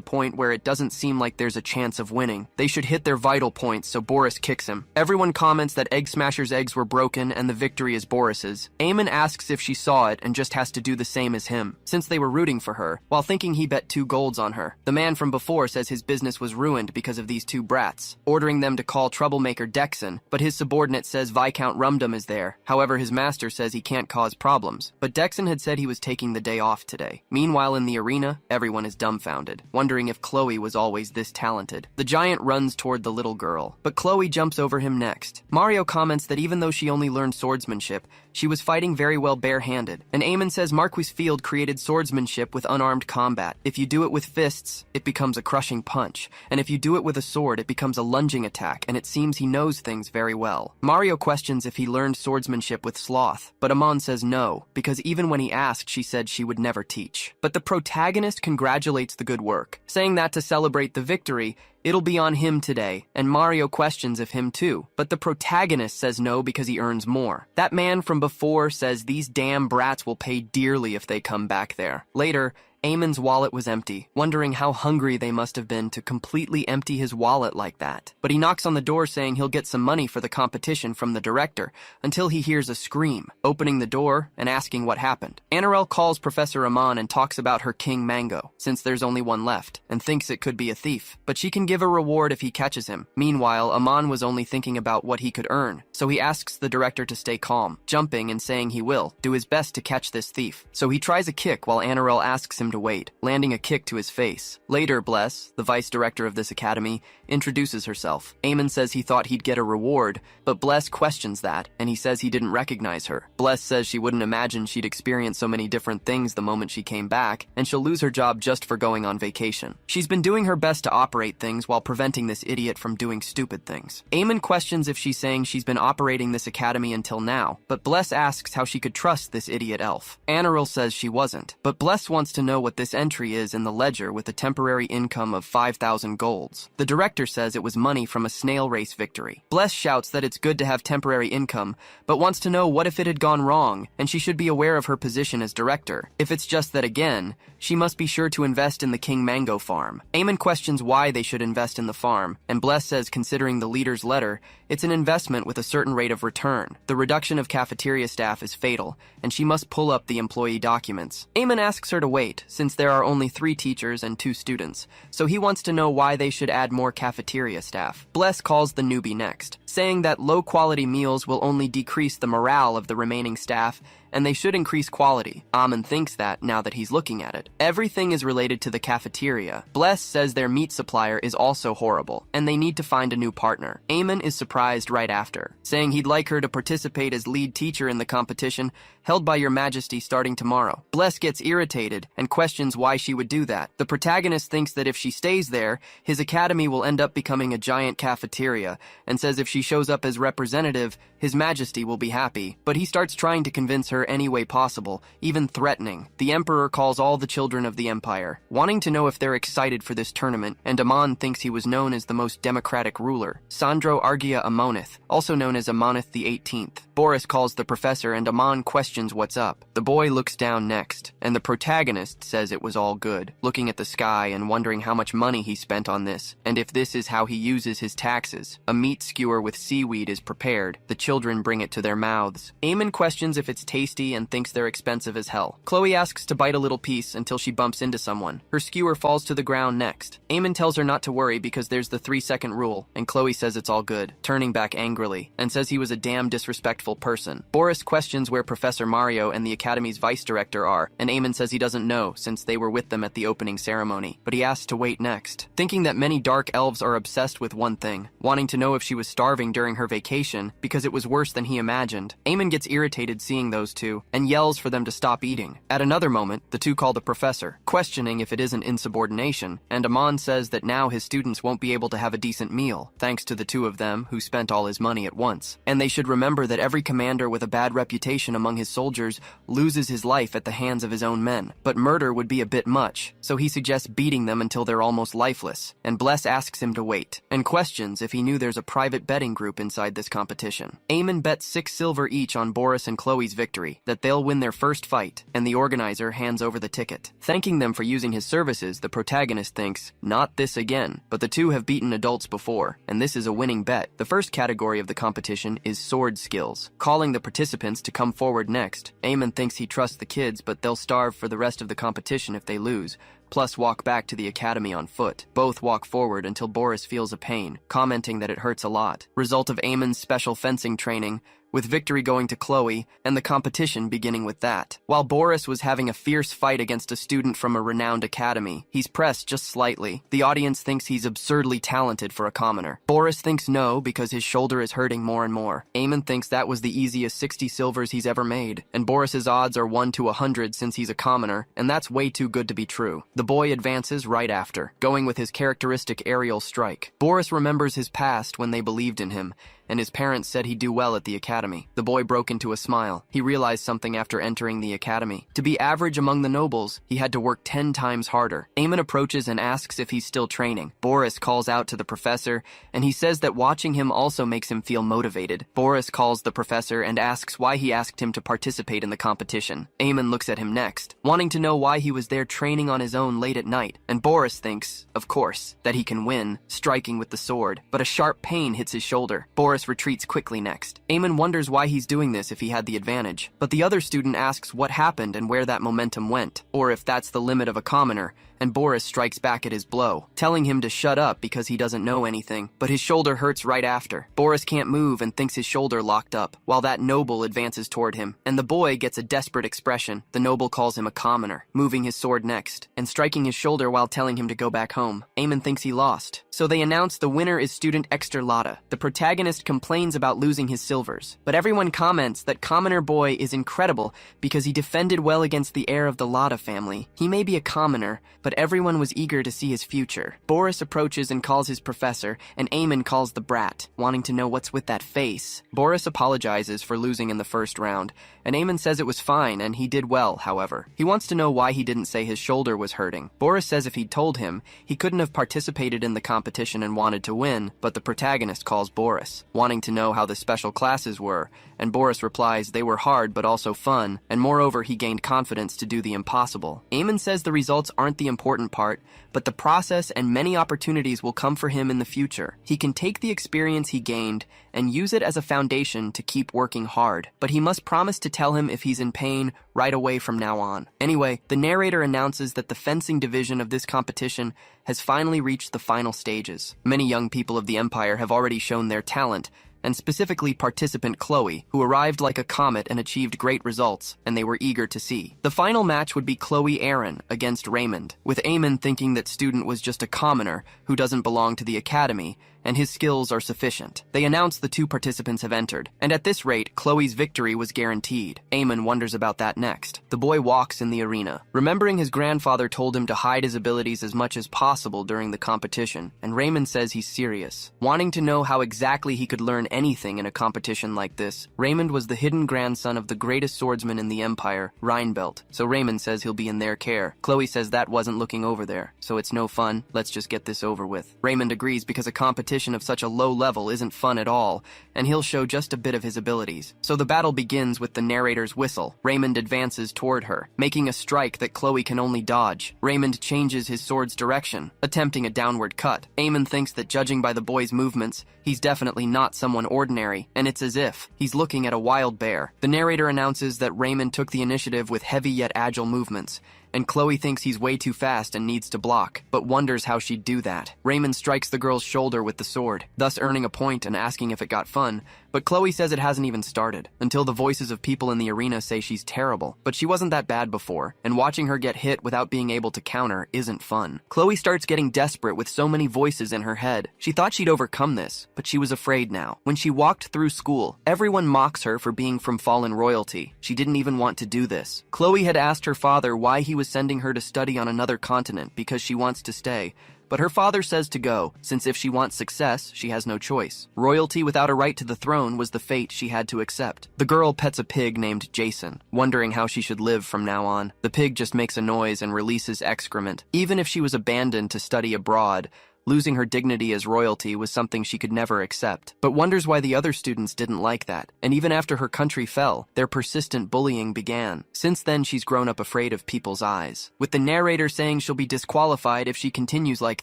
point where it doesn't seem like there's a chance of winning, they should hit their vital points so Boris kicks him. Everyone comments that Egg Smasher's eggs were broken and the victory is Boris's. Eamon asks if she saw it and just has to do the same as him, since they were rooting for her, while thinking he bet 2 golds on her. The man from before says his business was ruined because of these 2 brats, ordering them to call troublemaker Dexon, but his subordinate says Viscount Rumdum is there. However, his master says he can't cause problems, but Dexon had said he was taking the day off today. Meanwhile, in the arena, everyone is dumbfounded, wondering if Chloe was always this talented. The giant runs toward the little girl, but Chloe jumps over him next. Mario comments that even though she only learned swordsmanship, she was fighting very well barehanded, and Eamon says Marquis Field created swordsmanship with unarmed combat. If you do it with fists, it becomes a crushing punch, and if you do it with a sword, it becomes a lunging attack, and it seems he knows things very well. Mario questions if he learned swordsmanship with Sloth, but Amon says no, because even when he asked, she said she would never teach. But the protagonist congratulates the good work, saying that to celebrate the victory, it'll be on him today, and Mario questions if him too, but the protagonist says no because he earns more. That man from before says these damn brats will pay dearly if they come back there. Later, Eamon's wallet was empty, wondering how hungry they must have been to completely empty his wallet like that. But he knocks on the door saying he'll get some money for the competition from the director, until he hears a scream, opening the door and asking what happened. Anirel calls Professor Amon and talks about her King Mango, since there's only one left, and thinks it could be a thief, but she can give a reward if he catches him. Meanwhile, Amon was only thinking about what he could earn, so he asks the director to stay calm, jumping and saying he will do his best to catch this thief. So he tries a kick while Anirel asks him to wait, landing a kick to his face. Later, Bless, the vice director of this academy, introduces herself. Eamon says he thought he'd get a reward, but Bless questions that, and he says he didn't recognize her. Bless says she wouldn't imagine she'd experience so many different things the moment she came back, and she'll lose her job just for going on vacation. She's been doing her best to operate things while preventing this idiot from doing stupid things. Eamon questions if she's saying she's been operating this academy until now, but Bless asks how she could trust this idiot elf. Anirel says she wasn't, but Bless wants to know what this entry is in the ledger with a temporary income of 5,000 golds. The director says it was money from a snail race victory. Bless shouts that it's good to have temporary income, but wants to know what if it had gone wrong, and she should be aware of her position as director. If it's just that again, she must be sure to invest in the King Mango farm. Eamon questions why they should invest in the farm, and Bless says considering the leader's letter, it's an investment with a certain rate of return. The reduction of cafeteria staff is fatal, and she must pull up the employee documents. Eamon asks her to wait, since there are only 3 teachers and 2 students, so he wants to know why they should add more cafeteria staff. Bless calls the newbie next, saying that low-quality meals will only decrease the morale of the remaining staff, and they should increase quality. Amon thinks that now that he's looking at it. Everything is related to the cafeteria. Bless says their meat supplier is also horrible, and they need to find a new partner. Amon is surprised right after, saying he'd like her to participate as lead teacher in the competition held by Your Majesty starting tomorrow. Bless gets irritated and questions why she would do that. The protagonist thinks that if she stays there, his academy will end up becoming a giant cafeteria, and says if she shows up as representative, His Majesty will be happy. But he starts trying to convince her any way possible, even threatening. The Emperor calls all the children of the Empire, wanting to know if they're excited for this tournament, and Amon thinks he was known as the most democratic ruler. Sandro Argia Amonith, also known as Amonith the 18th. Boris calls the professor and Amon questions what's up. The boy looks down next, and the protagonist says it was all good, looking at the sky and wondering how much money he spent on this, and if this is how he uses his taxes. A meat skewer with seaweed is prepared. The children bring it to their mouths. Amon questions if it's tasty and thinks they're expensive as hell. Chloe asks to bite a little piece until she bumps into someone. Her skewer falls to the ground next. Amon tells her not to worry because there's the 3-second rule, and Chloe says it's all good, turning back angrily, and says he was a damn disrespectful person. Boris questions where Professor Mario and the Academy's vice director are, and Amon says he doesn't know since they were with them at the opening ceremony, but he asks to wait next. Thinking that many dark elves are obsessed with one thing, wanting to know if she was starving during her vacation because it was worse than he imagined. Amon gets irritated seeing those two and yells for them to stop eating. At another moment, the two call the professor, questioning if it isn't insubordination, and Amon says that now his students won't be able to have a decent meal, thanks to the two of them who spent all his money at once. And they should remember that every commander with a bad reputation among his soldiers loses his life at the hands of his own men. But murder would be a bit much, so he suggests beating them until they're almost lifeless, and Bless asks him to wait, and questions if he knew there's a private betting group inside this competition. Amon bets 6 silver each on Boris and Chloe's victory, that they'll win their first fight, and the organizer hands over the ticket. Thanking them for using his services, the protagonist thinks, not this again, but the two have beaten adults before, and this is a winning bet. The first category of the competition is sword skills, calling the participants to come forward next. Amon thinks he trusts the kids, but they'll starve for the rest of the competition if they lose, plus walk back to the academy on foot. Both walk forward until Boris feels a pain, commenting that it hurts a lot. Result of Amon's special fencing training, with victory going to Chloe, and the competition beginning with that. While Boris was having a fierce fight against a student from a renowned academy, he's pressed just slightly. The audience thinks he's absurdly talented for a commoner. Boris thinks no because his shoulder is hurting more and more. Amon thinks that was the easiest 60 silvers he's ever made, and Boris's odds are 1 to 100 since he's a commoner, and that's way too good to be true. The boy advances right after, going with his characteristic aerial strike. Boris remembers his past when they believed in him, and his parents said he'd do well at the academy. The boy broke into a smile. He realized something after entering the academy. To be average among the nobles, he had to work 10 times harder. Amon approaches and asks if he's still training. Boris calls out to the professor, and he says that watching him also makes him feel motivated. Boris calls the professor and asks why he asked him to participate in the competition. Amon looks at him next, wanting to know why he was there training on his own late at night, and Boris thinks, of course, that he can win, striking with the sword, but a sharp pain hits his shoulder. Boris retreats quickly next. Amon wonders why he's doing this if he had the advantage, but the other student asks what happened and where that momentum went, or if that's the limit of a commoner, and Boris strikes back at his blow, telling him to shut up because he doesn't know anything, but his shoulder hurts right after. Boris can't move and thinks his shoulder locked up, while that noble advances toward him, and the boy gets a desperate expression. The noble calls him a commoner, moving his sword next, and striking his shoulder while telling him to go back home. Amon thinks he lost, so they announce the winner is student Exterlata. The protagonist complains about losing his silvers, but everyone comments that commoner boy is incredible because he defended well against the heir of the Lada family. He may be a commoner, but everyone was eager to see his future. Boris approaches and calls his professor, and Amon calls the brat, wanting to know what's with that face. Boris apologizes for losing in the first round, and Amon says it was fine and he did well, however. He wants to know why he didn't say his shoulder was hurting. Boris says if he'd told him, he couldn't have participated in the competition and wanted to win, but the protagonist calls Boris, wanting to know how the special classes were, and Boris replies they were hard but also fun, and moreover he gained confidence to do the impossible. Amon says the results aren't the important part, but the process and many opportunities will come for him in the future. He can take the experience he gained and use it as a foundation to keep working hard, but he must promise to tell him if he's in pain right away from now on. Anyway, the narrator announces that the fencing division of this competition has finally reached the final stages. Many young people of the Empire have already shown their talent, and specifically participant Chloe, who arrived like a comet and achieved great results, and they were eager to see. The final match would be Chloe Aaron against Raymond, with Eamon thinking that student was just a commoner who doesn't belong to the academy, and his skills are sufficient. They announce the two participants have entered, and at this rate, Chloe's victory was guaranteed. Eamon wonders about that next. The boy walks in the arena, remembering his grandfather told him to hide his abilities as much as possible during the competition, and Raymond says he's serious. Wanting to know how exactly he could learn anything in a competition like this, Raymond was the hidden grandson of the greatest swordsman in the Empire, Rheinbelt, so Raymond says he'll be in their care. Chloe says that wasn't looking over there, so it's no fun, let's just get this over with. Raymond agrees because a competition of such a low level isn't fun at all, and he'll show just a bit of his abilities. So the battle begins with the narrator's whistle. Raymond advances toward her, making a strike that Chloe can only dodge. Raymond changes his sword's direction, attempting a downward cut. Eamon thinks that judging by the boy's movements, he's definitely not someone ordinary, and it's as if he's looking at a wild bear. The narrator announces that Raymond took the initiative with heavy yet agile movements, and Chloe thinks he's way too fast and needs to block, but wonders how she'd do that. Raymond strikes the girl's shoulder with the sword, thus earning a point and asking if it got fun, but Chloe says it hasn't even started, until the voices of people in the arena say she's terrible. But she wasn't that bad before, and watching her get hit without being able to counter isn't fun. Chloe starts getting desperate with so many voices in her head. She thought she'd overcome this, but she was afraid now. When she walked through school, everyone mocks her for being from fallen royalty. She didn't even want to do this. Chloe had asked her father why he was sending her to study on another continent because she wants to stay. But her father says to go, since if she wants success, she has no choice. Royalty without a right to the throne was the fate she had to accept. The girl pets a pig named Jason, wondering how she should live from now on. The pig just makes a noise and releases excrement. Even if she was abandoned to study abroad, losing her dignity as royalty was something she could never accept, but wonders why the other students didn't like that. And even after her country fell, their persistent bullying began. Since then, she's grown up afraid of people's eyes. With the narrator saying she'll be disqualified if she continues like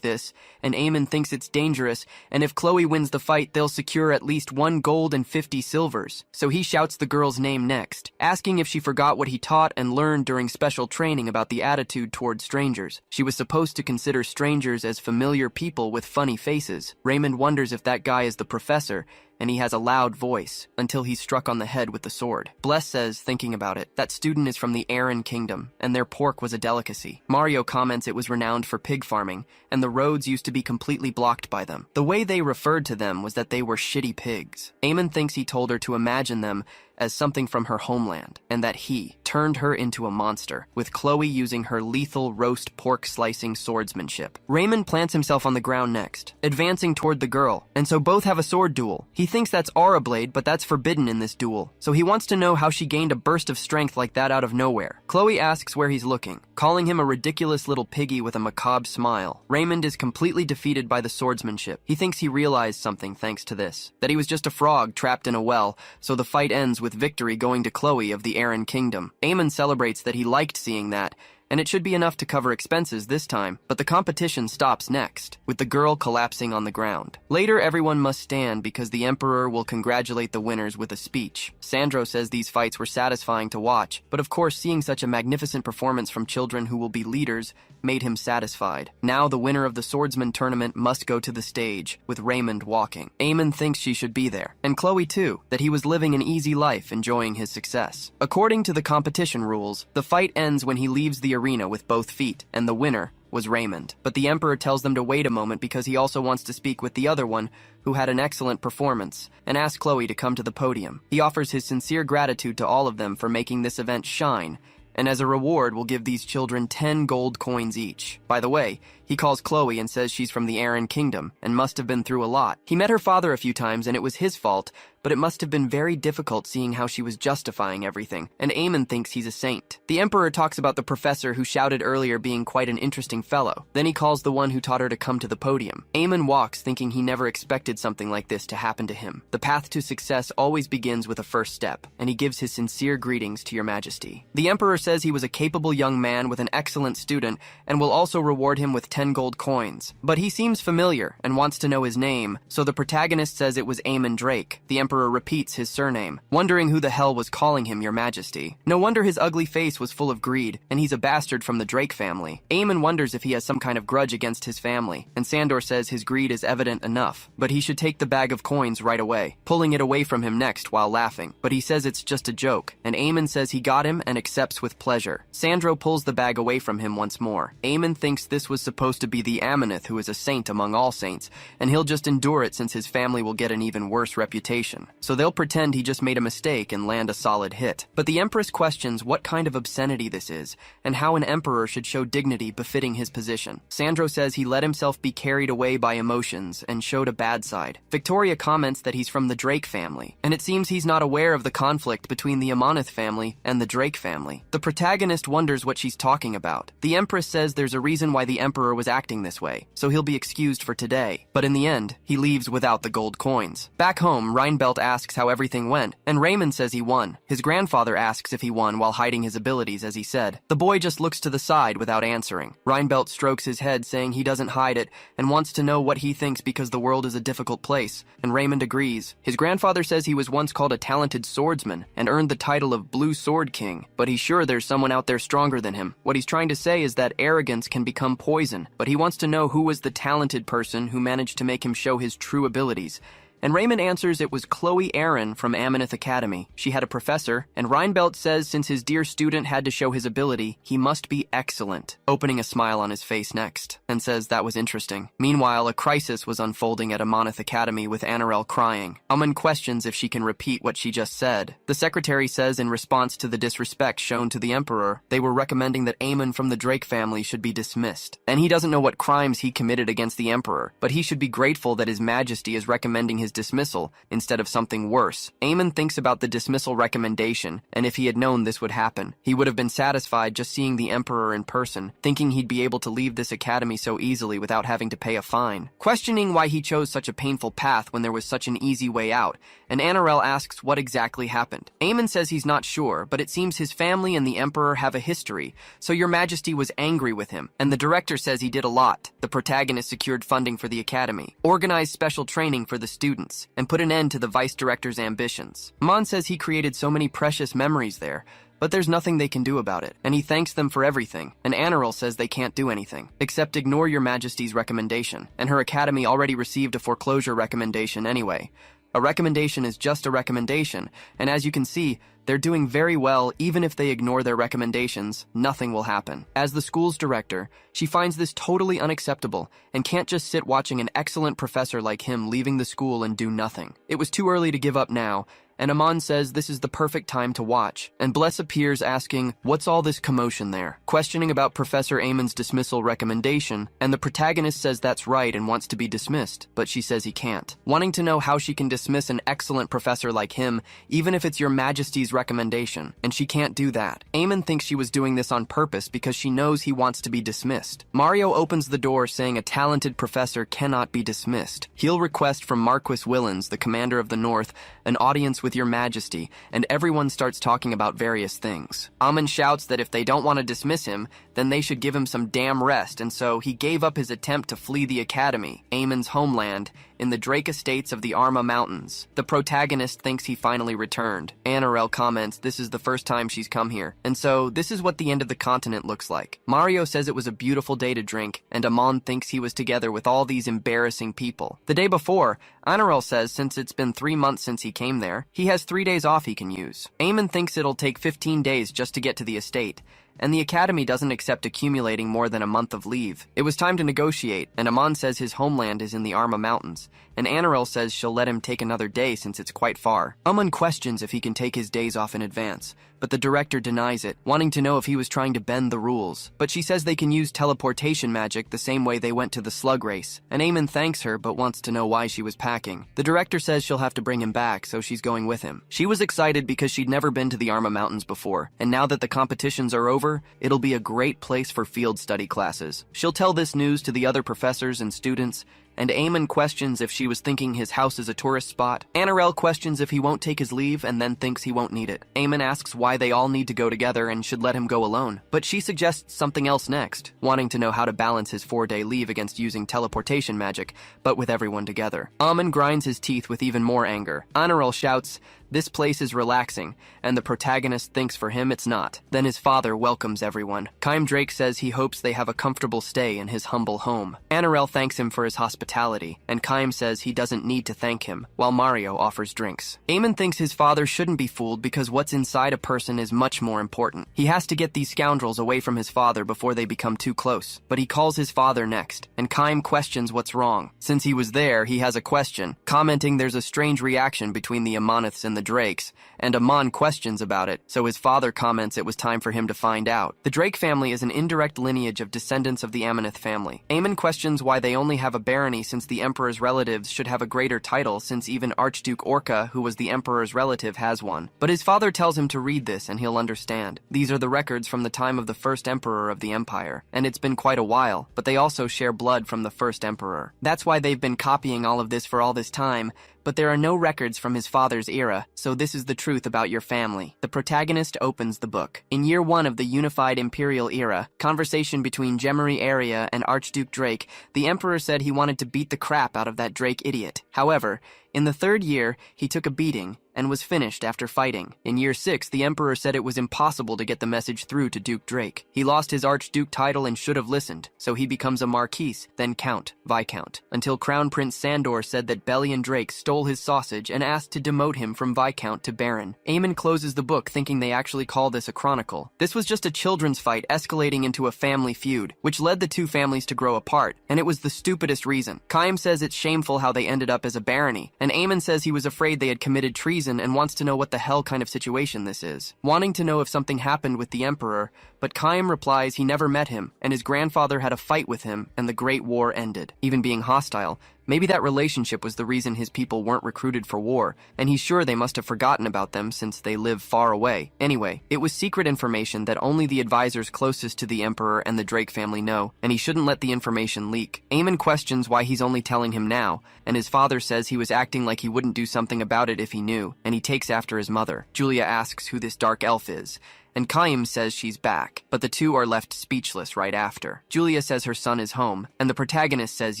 this, and Eamon thinks it's dangerous, and if Chloe wins the fight, they'll secure at least 1 gold and 50 silvers. So he shouts the girl's name next, asking if she forgot what he taught and learned during special training about the attitude toward strangers. She was supposed to consider strangers as familiar people with funny faces. Raymond wonders if that guy is the professor, and he has a loud voice, until he's struck on the head with the sword. Bless says, thinking about it, that student is from the Aaron kingdom, and their pork was a delicacy. Mario comments it was renowned for pig farming, and the roads used to be completely blocked by them. The way they referred to them was that they were shitty pigs. Eamon thinks he told her to imagine them as something from her homeland, and that he turned her into a monster, with Chloe using her lethal roast pork slicing swordsmanship. Raymond plants himself on the ground next, advancing toward the girl, and so both have a sword duel. He thinks that's Aura Blade, but that's forbidden in this duel, so he wants to know how she gained a burst of strength like that out of nowhere. Chloe asks where he's looking, calling him a ridiculous little piggy with a macabre smile. Raymond is completely defeated by the swordsmanship. He thinks he realized something thanks to this, that he was just a frog trapped in a well, so the fight ends with victory going to Chloe of the Aaron kingdom. Eamon celebrates that he liked seeing that, and it should be enough to cover expenses this time, but the competition stops next, with the girl collapsing on the ground. Later, everyone must stand because the Emperor will congratulate the winners with a speech. Sandro says these fights were satisfying to watch, but of course seeing such a magnificent performance from children who will be leaders made him satisfied. Now the winner of the swordsman tournament must go to the stage, with Raymond walking. Eamon thinks she should be there, and Chloe too, that he was living an easy life enjoying his success. According to the competition rules, the fight ends when he leaves the arena with both feet, and the winner was Raymond. But the Emperor tells them to wait a moment because he also wants to speak with the other one, who had an excellent performance, and asks Chloe to come to the podium. He offers his sincere gratitude to all of them for making this event shine, and as a reward will give these children 10 gold coins each. By the way, he calls Chloe and says she's from the Aaron kingdom and must have been through a lot. He met her father a few times and it was his fault, but it must have been very difficult seeing how she was justifying everything, and Eamon thinks he's a saint. The Emperor talks about the professor who shouted earlier being quite an interesting fellow. Then he calls the one who taught her to come to the podium. Eamon walks thinking he never expected something like this to happen to him. The path to success always begins with a first step, and he gives his sincere greetings to your majesty. The Emperor says he was a capable young man with an excellent student and will also reward him with 10 gold coins. But he seems familiar and wants to know his name, so the protagonist says it was Aemon Drake. The Emperor repeats his surname, wondering who the hell was calling him Your Majesty. No wonder his ugly face was full of greed, and he's a bastard from the Drake family. Aemon wonders if he has some kind of grudge against his family, and Sandor says his greed is evident enough, but he should take the bag of coins right away, pulling it away from him next while laughing. But he says it's just a joke, and Aemon says he got him and accepts with pleasure. Sandro pulls the bag away from him once more. Aemon thinks this was supposed to be the Amonith, who is a saint among all saints, and he'll just endure it since his family will get an even worse reputation. So they'll pretend he just made a mistake and land a solid hit. But the Empress questions what kind of obscenity this is, and how an emperor should show dignity befitting his position. Sandro says he let himself be carried away by emotions and showed a bad side. Victoria comments that he's from the Drake family, and it seems he's not aware of the conflict between the Amonith family and the Drake family. The protagonist wonders what she's talking about. The Empress says there's a reason why the Emperor was acting this way, so he'll be excused for today. But in the end, he leaves without the gold coins. Back home, Reinbelt asks how everything went, and Raymond says he won. His grandfather asks if he won while hiding his abilities, as he said. The boy just looks to the side without answering. Reinbelt strokes his head, saying he doesn't hide it, and wants to know what he thinks because the world is a difficult place, and Raymond agrees. His grandfather says he was once called a talented swordsman, and earned the title of Blue Sword King, but he's sure there's someone out there stronger than him. What he's trying to say is that arrogance can become poison, but he wants to know who was the talented person who managed to make him show his true abilities. And Raymond answers it was Chloe Aaron from Amonith Academy. She had a professor, and Reinbelt says since his dear student had to show his ability, he must be excellent, opening a smile on his face next, and says that was interesting. Meanwhile, a crisis was unfolding at Amonith Academy with Anarel crying. Amun questions if she can repeat what she just said. The secretary says in response to the disrespect shown to the Emperor, they were recommending that Aemon from the Drake family should be dismissed. And he doesn't know what crimes he committed against the Emperor, but he should be grateful that His Majesty is recommending his dismissal instead of something worse. Aemon thinks about the dismissal recommendation, and if he had known this would happen, he would have been satisfied just seeing the Emperor in person, thinking he'd be able to leave this academy so easily without having to pay a fine. Questioning why he chose such a painful path when there was such an easy way out, and Anarel asks what exactly happened. Aemon says he's not sure, but it seems his family and the Emperor have a history, so Your Majesty was angry with him, and the director says he did a lot. The protagonist secured funding for the academy, organized special training for the students, and put an end to the vice director's ambitions. Mon says he created so many precious memories there, but there's nothing they can do about it, and he thanks them for everything, and Anarel says they can't do anything, except ignore Your Majesty's recommendation, and her academy already received a foreclosure recommendation anyway. A recommendation is just a recommendation, and as you can see, they're doing very well. Even if they ignore their recommendations, nothing will happen. As the school's director, she finds this totally unacceptable and can't just sit watching an excellent professor like him leaving the school and do nothing. It was too early to give up now, and Amon says this is the perfect time to watch, and Bless appears asking, what's all this commotion there? Questioning about Professor Aemon's dismissal recommendation, and the protagonist says that's right and wants to be dismissed, but she says he can't. Wanting to know how she can dismiss an excellent professor like him, even if it's Your Majesty's recommendation, and she can't do that. Aemon thinks she was doing this on purpose because she knows he wants to be dismissed. Mario opens the door saying a talented professor cannot be dismissed. He'll request from Marquis Willens, the commander of the North, an audience with Your Majesty, and everyone starts talking about various things. Amon shouts that if they don't want to dismiss him, then they should give him some damn rest, and so he gave up his attempt to flee the academy, Aemon's homeland, in the Drake Estates of the Arma Mountains. The protagonist thinks he finally returned. Anarel comments this is the first time she's come here, and so this is what the end of the continent looks like. Mario says it was a beautiful day to drink, and Amon thinks he was together with all these embarrassing people. The day before, Anarel says since it's been 3 months since he came there, he has 3 days off he can use. Aemon thinks it'll take 15 days just to get to the estate, and the academy doesn't accept accumulating more than a month of leave. It was time to negotiate, and Amon says his homeland is in the Arma Mountains, and Anarel says she'll let him take another day since it's quite far. Amon questions if he can take his days off in advance, but the director denies it, wanting to know if he was trying to bend the rules. But she says they can use teleportation magic the same way they went to the slug race, and Aemon thanks her but wants to know why she was packing. The director says she'll have to bring him back, so she's going with him. She was excited because she'd never been to the Arma Mountains before, and now that the competitions are over, it'll be a great place for field study classes. She'll tell this news to the other professors and students, and Eamon questions if she was thinking his house is a tourist spot. Anirel questions if he won't take his leave and then thinks he won't need it. Eamon asks why they all need to go together and should let him go alone, but she suggests something else next, wanting to know how to balance his 4-day leave against using teleportation magic, but with everyone together. Amon grinds his teeth with even more anger. Anirel shouts, "This place is relaxing," and the protagonist thinks for him it's not. Then his father welcomes everyone. Kym Drake says he hopes they have a comfortable stay in his humble home. Anirel thanks him for his hospitality, and Kym says he doesn't need to thank him, while Mario offers drinks. Eamon thinks his father shouldn't be fooled because what's inside a person is much more important. He has to get these scoundrels away from his father before they become too close. But he calls his father next, and Kym questions what's wrong. Since he was there, he has a question, commenting there's a strange reaction between the Amoniths and the Drakes, and Amon questions about it, so his father comments it was time for him to find out. The Drake family is an indirect lineage of descendants of the Amonith family. Eamon questions why they only have a barony since the Emperor's relatives should have a greater title since even Archduke Orca, who was the Emperor's relative, has one. But his father tells him to read this and he'll understand. These are the records from the time of the first Emperor of the Empire, and it's been quite a while, but they also share blood from the first Emperor. That's why they've been copying all of this for all this time, but there are no records from his father's era, so this is the truth about your family. The protagonist opens the book. In year 1 of the unified imperial era, conversation between Gemery Area and Archduke Drake, the Emperor said he wanted to beat the crap out of that Drake idiot. However, in the 3rd year, he took a beating and was finished after fighting. In year 6, the Emperor said it was impossible to get the message through to Duke Drake. He lost his Archduke title and should have listened, so he becomes a Marquis, then Count, Viscount, until Crown Prince Sandor said that Bellion Drake stole his sausage and asked to demote him from Viscount to Baron. Eamon closes the book thinking they actually call this a chronicle. This was just a children's fight escalating into a family feud, which led the two families to grow apart, and it was the stupidest reason. Kym says it's shameful how they ended up as a barony, and Eamon says he was afraid they had committed treason and wants to know what the hell kind of situation this is, wanting to know if something happened with the Emperor, but Kym replies he never met him, and his grandfather had a fight with him, and the Great War ended. Even being hostile, maybe that relationship was the reason his people weren't recruited for war, and he's sure they must have forgotten about them since they live far away. Anyway, it was secret information that only the advisors closest to the Emperor and the Drake family know, and he shouldn't let the information leak. Eamon questions why he's only telling him now, and his father says he was acting like he wouldn't do something about it if he knew, and he takes after his mother. Julia asks who this dark elf is, and Kym says she's back, but the two are left speechless right after. Julia says her son is home, and the protagonist says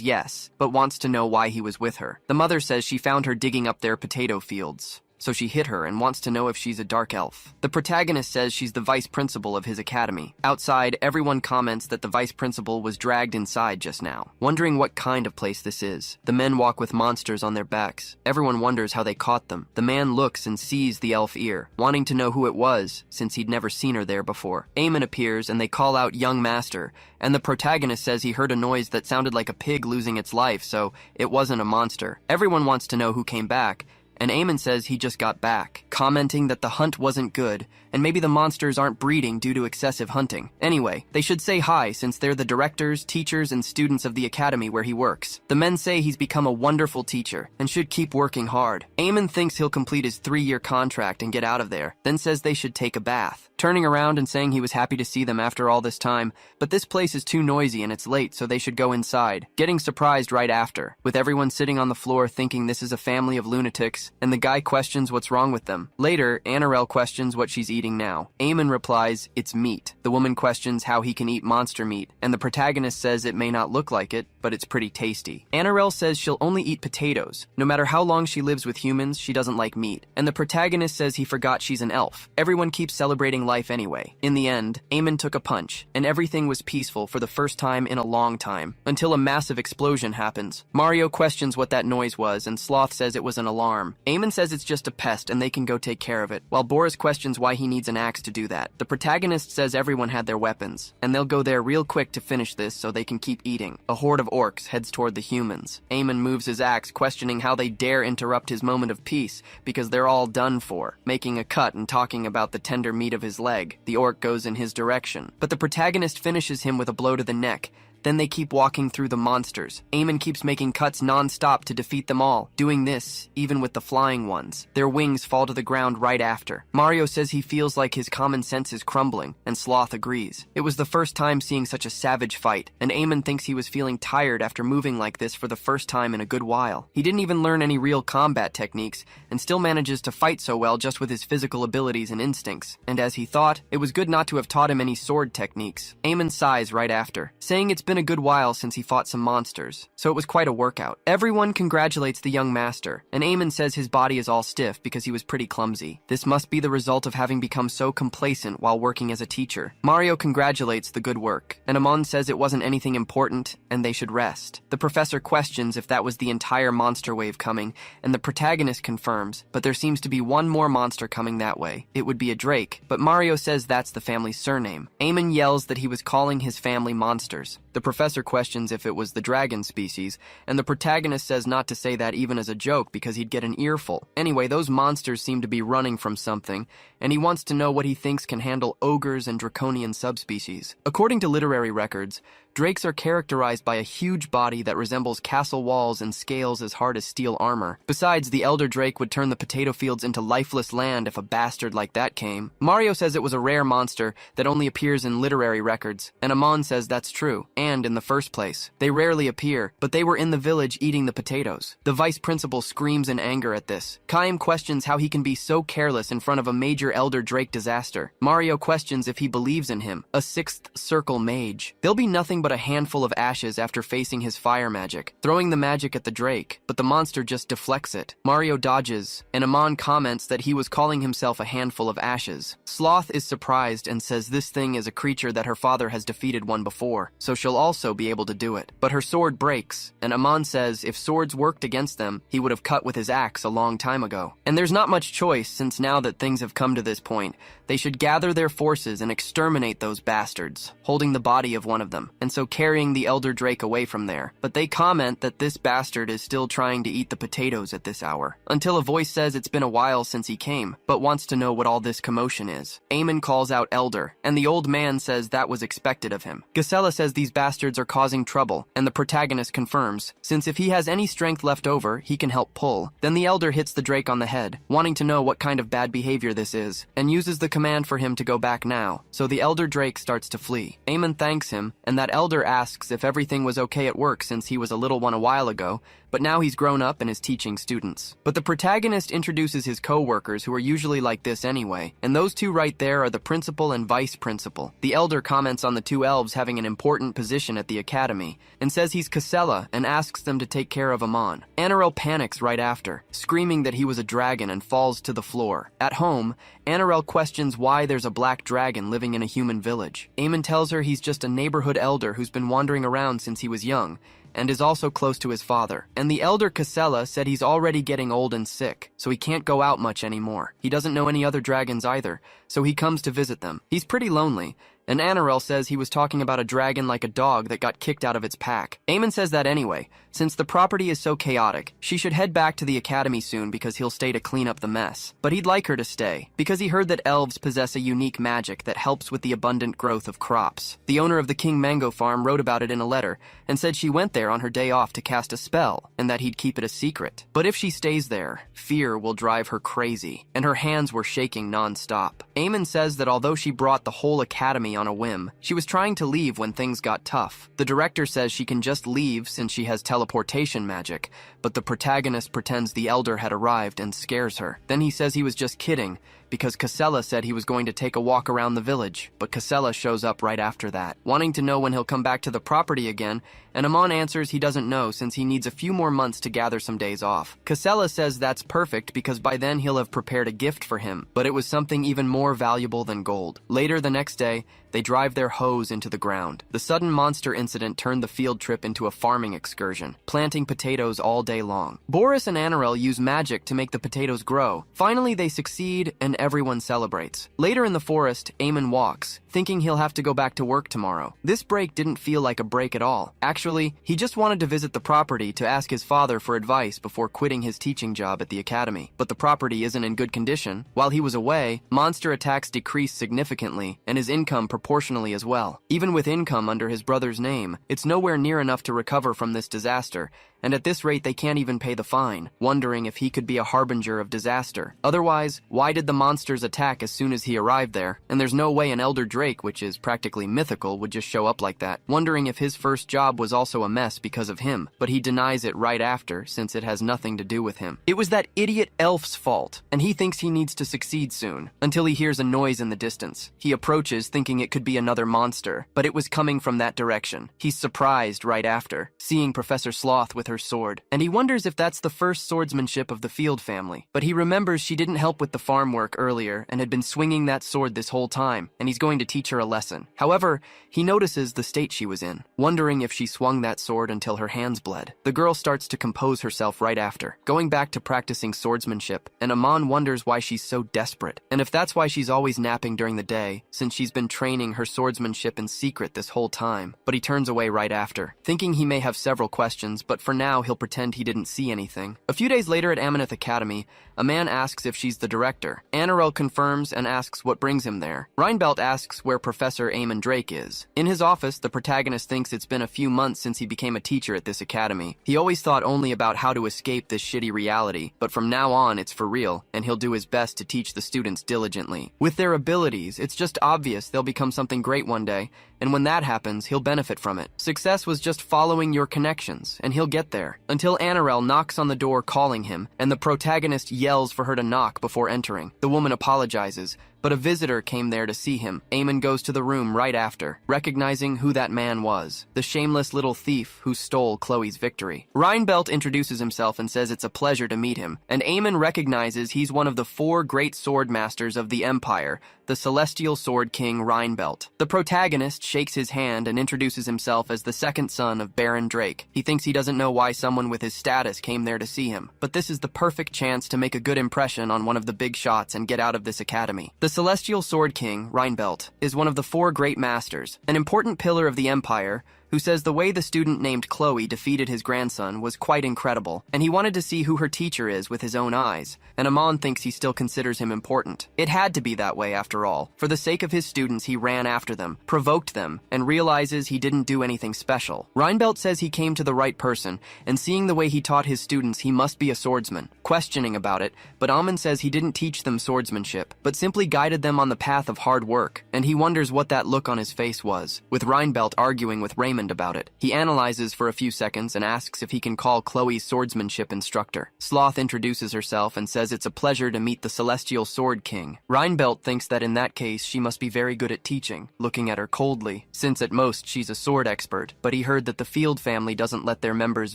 yes, but wants to know why he was with her. The mother says she found her digging up their potato fields, so she hit her and wants to know if she's a dark elf. The protagonist says she's the vice principal of his academy. Outside, everyone comments that the vice principal was dragged inside just now, wondering what kind of place this is. The men walk with monsters on their backs. Everyone wonders how they caught them. The man looks and sees the elf ear, wanting to know who it was, since he'd never seen her there before. Eamon appears and they call out young master, and the protagonist says he heard a noise that sounded like a pig losing its life, so it wasn't a monster. Everyone wants to know who came back, and Eamon says he just got back, commenting that the hunt wasn't good, and maybe the monsters aren't breeding due to excessive hunting. Anyway, they should say hi since they're the directors, teachers, and students of the academy where he works. The men say he's become a wonderful teacher, and should keep working hard. Eamon thinks he'll complete his 3-year contract and get out of there, then says they should take a bath, turning around and saying he was happy to see them after all this time, but this place is too noisy and it's late, so they should go inside, getting surprised right after, with everyone sitting on the floor thinking this is a family of lunatics, and the guy questions what's wrong with them. Later, Anirel questions what she's eating now. Eamon replies, it's meat. The woman questions how he can eat monster meat, and the protagonist says it may not look like it, but it's pretty tasty. Anirel says she'll only eat potatoes. No matter how long she lives with humans, she doesn't like meat. And the protagonist says he forgot she's an elf. Everyone keeps celebrating life anyway. In the end, Eamon took a punch, and everything was peaceful for the first time in a long time, until a massive explosion happens. Mario questions what that noise was, and Sloth says it was an alarm. Eamon says it's just a pest and they can go take care of it, while Boris questions why he needs an axe to do that. The protagonist says everyone had their weapons, and they'll go there real quick to finish this so they can keep eating. A horde of orcs heads toward the humans. Eamon moves his axe, questioning how they dare interrupt his moment of peace, because they're all done for, making a cut and talking about the tender meat of his leg. The orc goes in his direction, but the protagonist finishes him with a blow to the neck, Then they keep walking through the monsters. Eamon keeps making cuts non-stop to defeat them all, doing this even with the flying ones. Their wings fall to the ground right after. Mario says he feels like his common sense is crumbling, and Sloth agrees. It was the first time seeing such a savage fight, and Eamon thinks he was feeling tired after moving like this for the first time in a good while. He didn't even learn any real combat techniques, and still manages to fight so well just with his physical abilities and instincts. And as he thought, it was good not to have taught him any sword techniques. Eamon sighs right after, saying it's been a good while since he fought some monsters, so it was quite a workout. Everyone congratulates the young master, and Eamon says his body is all stiff because he was pretty clumsy. This must be the result of having become so complacent while working as a teacher. Mario congratulates the good work, and Amon says it wasn't anything important and they should rest. The professor questions if that was the entire monster wave coming, and the protagonist confirms, but there seems to be one more monster coming that way. It would be a drake, but Mario says that's the family's surname. Eamon yells that he was calling his family monsters. The professor questions if it was the dragon species, and the protagonist says not to say that even as a joke because he'd get an earful. Anyway, those monsters seem to be running from something, and he wants to know what he thinks can handle ogres and draconian subspecies. According to literary records, drakes are characterized by a huge body that resembles castle walls and scales as hard as steel armor. Besides, the elder drake would turn the potato fields into lifeless land if a bastard like that came. Mario says it was a rare monster that only appears in literary records, and Amon says that's true, and in the first place. They rarely appear, but they were in the village eating the potatoes. The vice principal screams in anger at this. Kaim questions how he can be so careless in front of a major elder drake disaster. Mario questions if he believes in him, a sixth circle mage. There'll be nothing but a handful of ashes after facing his fire magic, throwing the magic at the drake, but the monster just deflects it. Mario dodges, and Amon comments that he was calling himself a handful of ashes. Sloth is surprised and says this thing is a creature that her father has defeated one before, so she'll also be able to do it. But her sword breaks, and Amon says if swords worked against them, he would have cut with his axe a long time ago. And there's not much choice, since now that things have come to this point, they should gather their forces and exterminate those bastards, holding the body of one of them, and so carrying the elder drake away from there. But they comment that this bastard is still trying to eat the potatoes at this hour, until a voice says it's been a while since he came, but wants to know what all this commotion is. Eamon calls out elder, and the old man says that was expected of him. Gisela says these bastards are causing trouble, and the protagonist confirms, since if he has any strength left over, he can help pull. Then the elder hits the drake on the head, wanting to know what kind of bad behavior this is, and uses the command for him to go back now, so the elder drake starts to flee. Eamon thanks him, and that elder asks if everything was okay at work since he was a little one a while ago, but now he's grown up and is teaching students. But the protagonist introduces his co-workers who are usually like this anyway, and those two right there are the principal and vice principal. The elder comments on the two elves having an important position at the academy, and says he's Casella and asks them to take care of Amon. Anirel panics right after, screaming that he was a dragon and falls to the floor. At home, Anirel questions why there's a black dragon living in a human village. Eamon tells her he's just a neighborhood elder who's been wandering around since he was young, and is also close to his father. And the elder Casella said he's already getting old and sick, so he can't go out much anymore. He doesn't know any other dragons either, so he comes to visit them. He's pretty lonely, and Anirel says he was talking about a dragon like a dog that got kicked out of its pack. Eamon says that anyway, since the property is so chaotic, she should head back to the academy soon because he'll stay to clean up the mess. But he'd like her to stay, because he heard that elves possess a unique magic that helps with the abundant growth of crops. The owner of the King Mango farm wrote about it in a letter, and said she went there on her day off to cast a spell, and that he'd keep it a secret. But if she stays there, fear will drive her crazy, and her hands were shaking non-stop. Eamon says that although she brought the whole academy on a whim, she was trying to leave when things got tough. The director says she can just leave since she has teleportation magic, but the protagonist pretends the elder had arrived and scares her. Then he says he was just kidding, because Casella said he was going to take a walk around the village, but Casella shows up right after that, wanting to know when he'll come back to the property again, and Amon answers he doesn't know since he needs a few more months to gather some days off. Casella says that's perfect because by then he'll have prepared a gift for him, but it was something even more valuable than gold. Later the next day, they drive their hoes into the ground. The sudden monster incident turned the field trip into a farming excursion, planting potatoes all day long. Boris and Anirel use magic to make the potatoes grow. Finally, they succeed, and everyone celebrates. Later in the forest, Eamon walks, thinking he'll have to go back to work tomorrow. This break didn't feel like a break at all. Actually, he just wanted to visit the property to ask his father for advice before quitting his teaching job at the academy. But the property isn't in good condition. While he was away, monster attacks decreased significantly, and his income proportionally as well. Even with income under his brother's name, it's nowhere near enough to recover from this disaster, and at this rate they can't even pay the fine, wondering if he could be a harbinger of disaster. Otherwise, why did the monsters attack as soon as he arrived there? And there's no way an Elder Drake, which is practically mythical, would just show up like that, wondering if his first job was also a mess because of him, but he denies it right after, since it has nothing to do with him. It was that idiot elf's fault, and he thinks he needs to succeed soon, until he hears a noise in the distance. He approaches, thinking it could be another monster, but it was coming from that direction. He's surprised right after, seeing Professor Sloth with her sword, and he wonders if that's the first swordsmanship of the Field family. But he remembers she didn't help with the farm work earlier and had been swinging that sword this whole time, and he's going to teach her a lesson. However, he notices the state she was in, wondering if she swung that sword until her hands bled. The girl starts to compose herself right after, going back to practicing swordsmanship, and Amon wonders why she's so desperate, and if that's why she's always napping during the day, since she's been training her swordsmanship in secret this whole time. But he turns away right after, thinking he may have several questions, but for now he'll pretend he didn't see anything. A few days later at Amanith Academy, a man asks if she's the director. Anirel confirms and asks what brings him there. Reinbelt asks where Professor Eamon Drake is. In his office, the protagonist thinks it's been a few months since he became a teacher at this academy. He always thought only about how to escape this shitty reality, but from now on it's for real, and he'll do his best to teach the students diligently. With their abilities, it's just obvious they'll become something great one day, and when that happens, he'll benefit from it. Success was just following your connections, and he'll get there. Until Anirel knocks on the door calling him, and the protagonist yells for her to knock before entering. The woman apologizes, but a visitor came there to see him. Eamon goes to the room right after, recognizing who that man was, the shameless little thief who stole Chloe's victory. Reinbelt introduces himself and says it's a pleasure to meet him, and Eamon recognizes he's one of the 4 great sword masters of the Empire, the Celestial Sword King Reinbelt. The protagonist shakes his hand and introduces himself as the second son of Baron Drake. He thinks he doesn't know why someone with his status came there to see him, but this is the perfect chance to make a good impression on one of the big shots and get out of this academy. The Celestial Sword King, Reinbelt, is one of the 4 great masters, an important pillar of the Empire, who says the way the student named Chloe defeated his grandson was quite incredible, and he wanted to see who her teacher is with his own eyes, and Amon thinks he still considers him important. It had to be that way after all. For the sake of his students, he ran after them, provoked them, and realizes he didn't do anything special. Reinbelt says he came to the right person, and seeing the way he taught his students, he must be a swordsman. Questioning about it, but Amon says he didn't teach them swordsmanship, but simply guided them on the path of hard work, and he wonders what that look on his face was, with Reinbelt arguing with Raymond about it. He analyzes for a few seconds and asks if he can call Chloe's swordsmanship instructor. Sloth introduces herself and says it's a pleasure to meet the Celestial Sword King. Reinbelt thinks that in that case she must be very good at teaching, looking at her coldly, since at most she's a sword expert, but he heard that the Field family doesn't let their members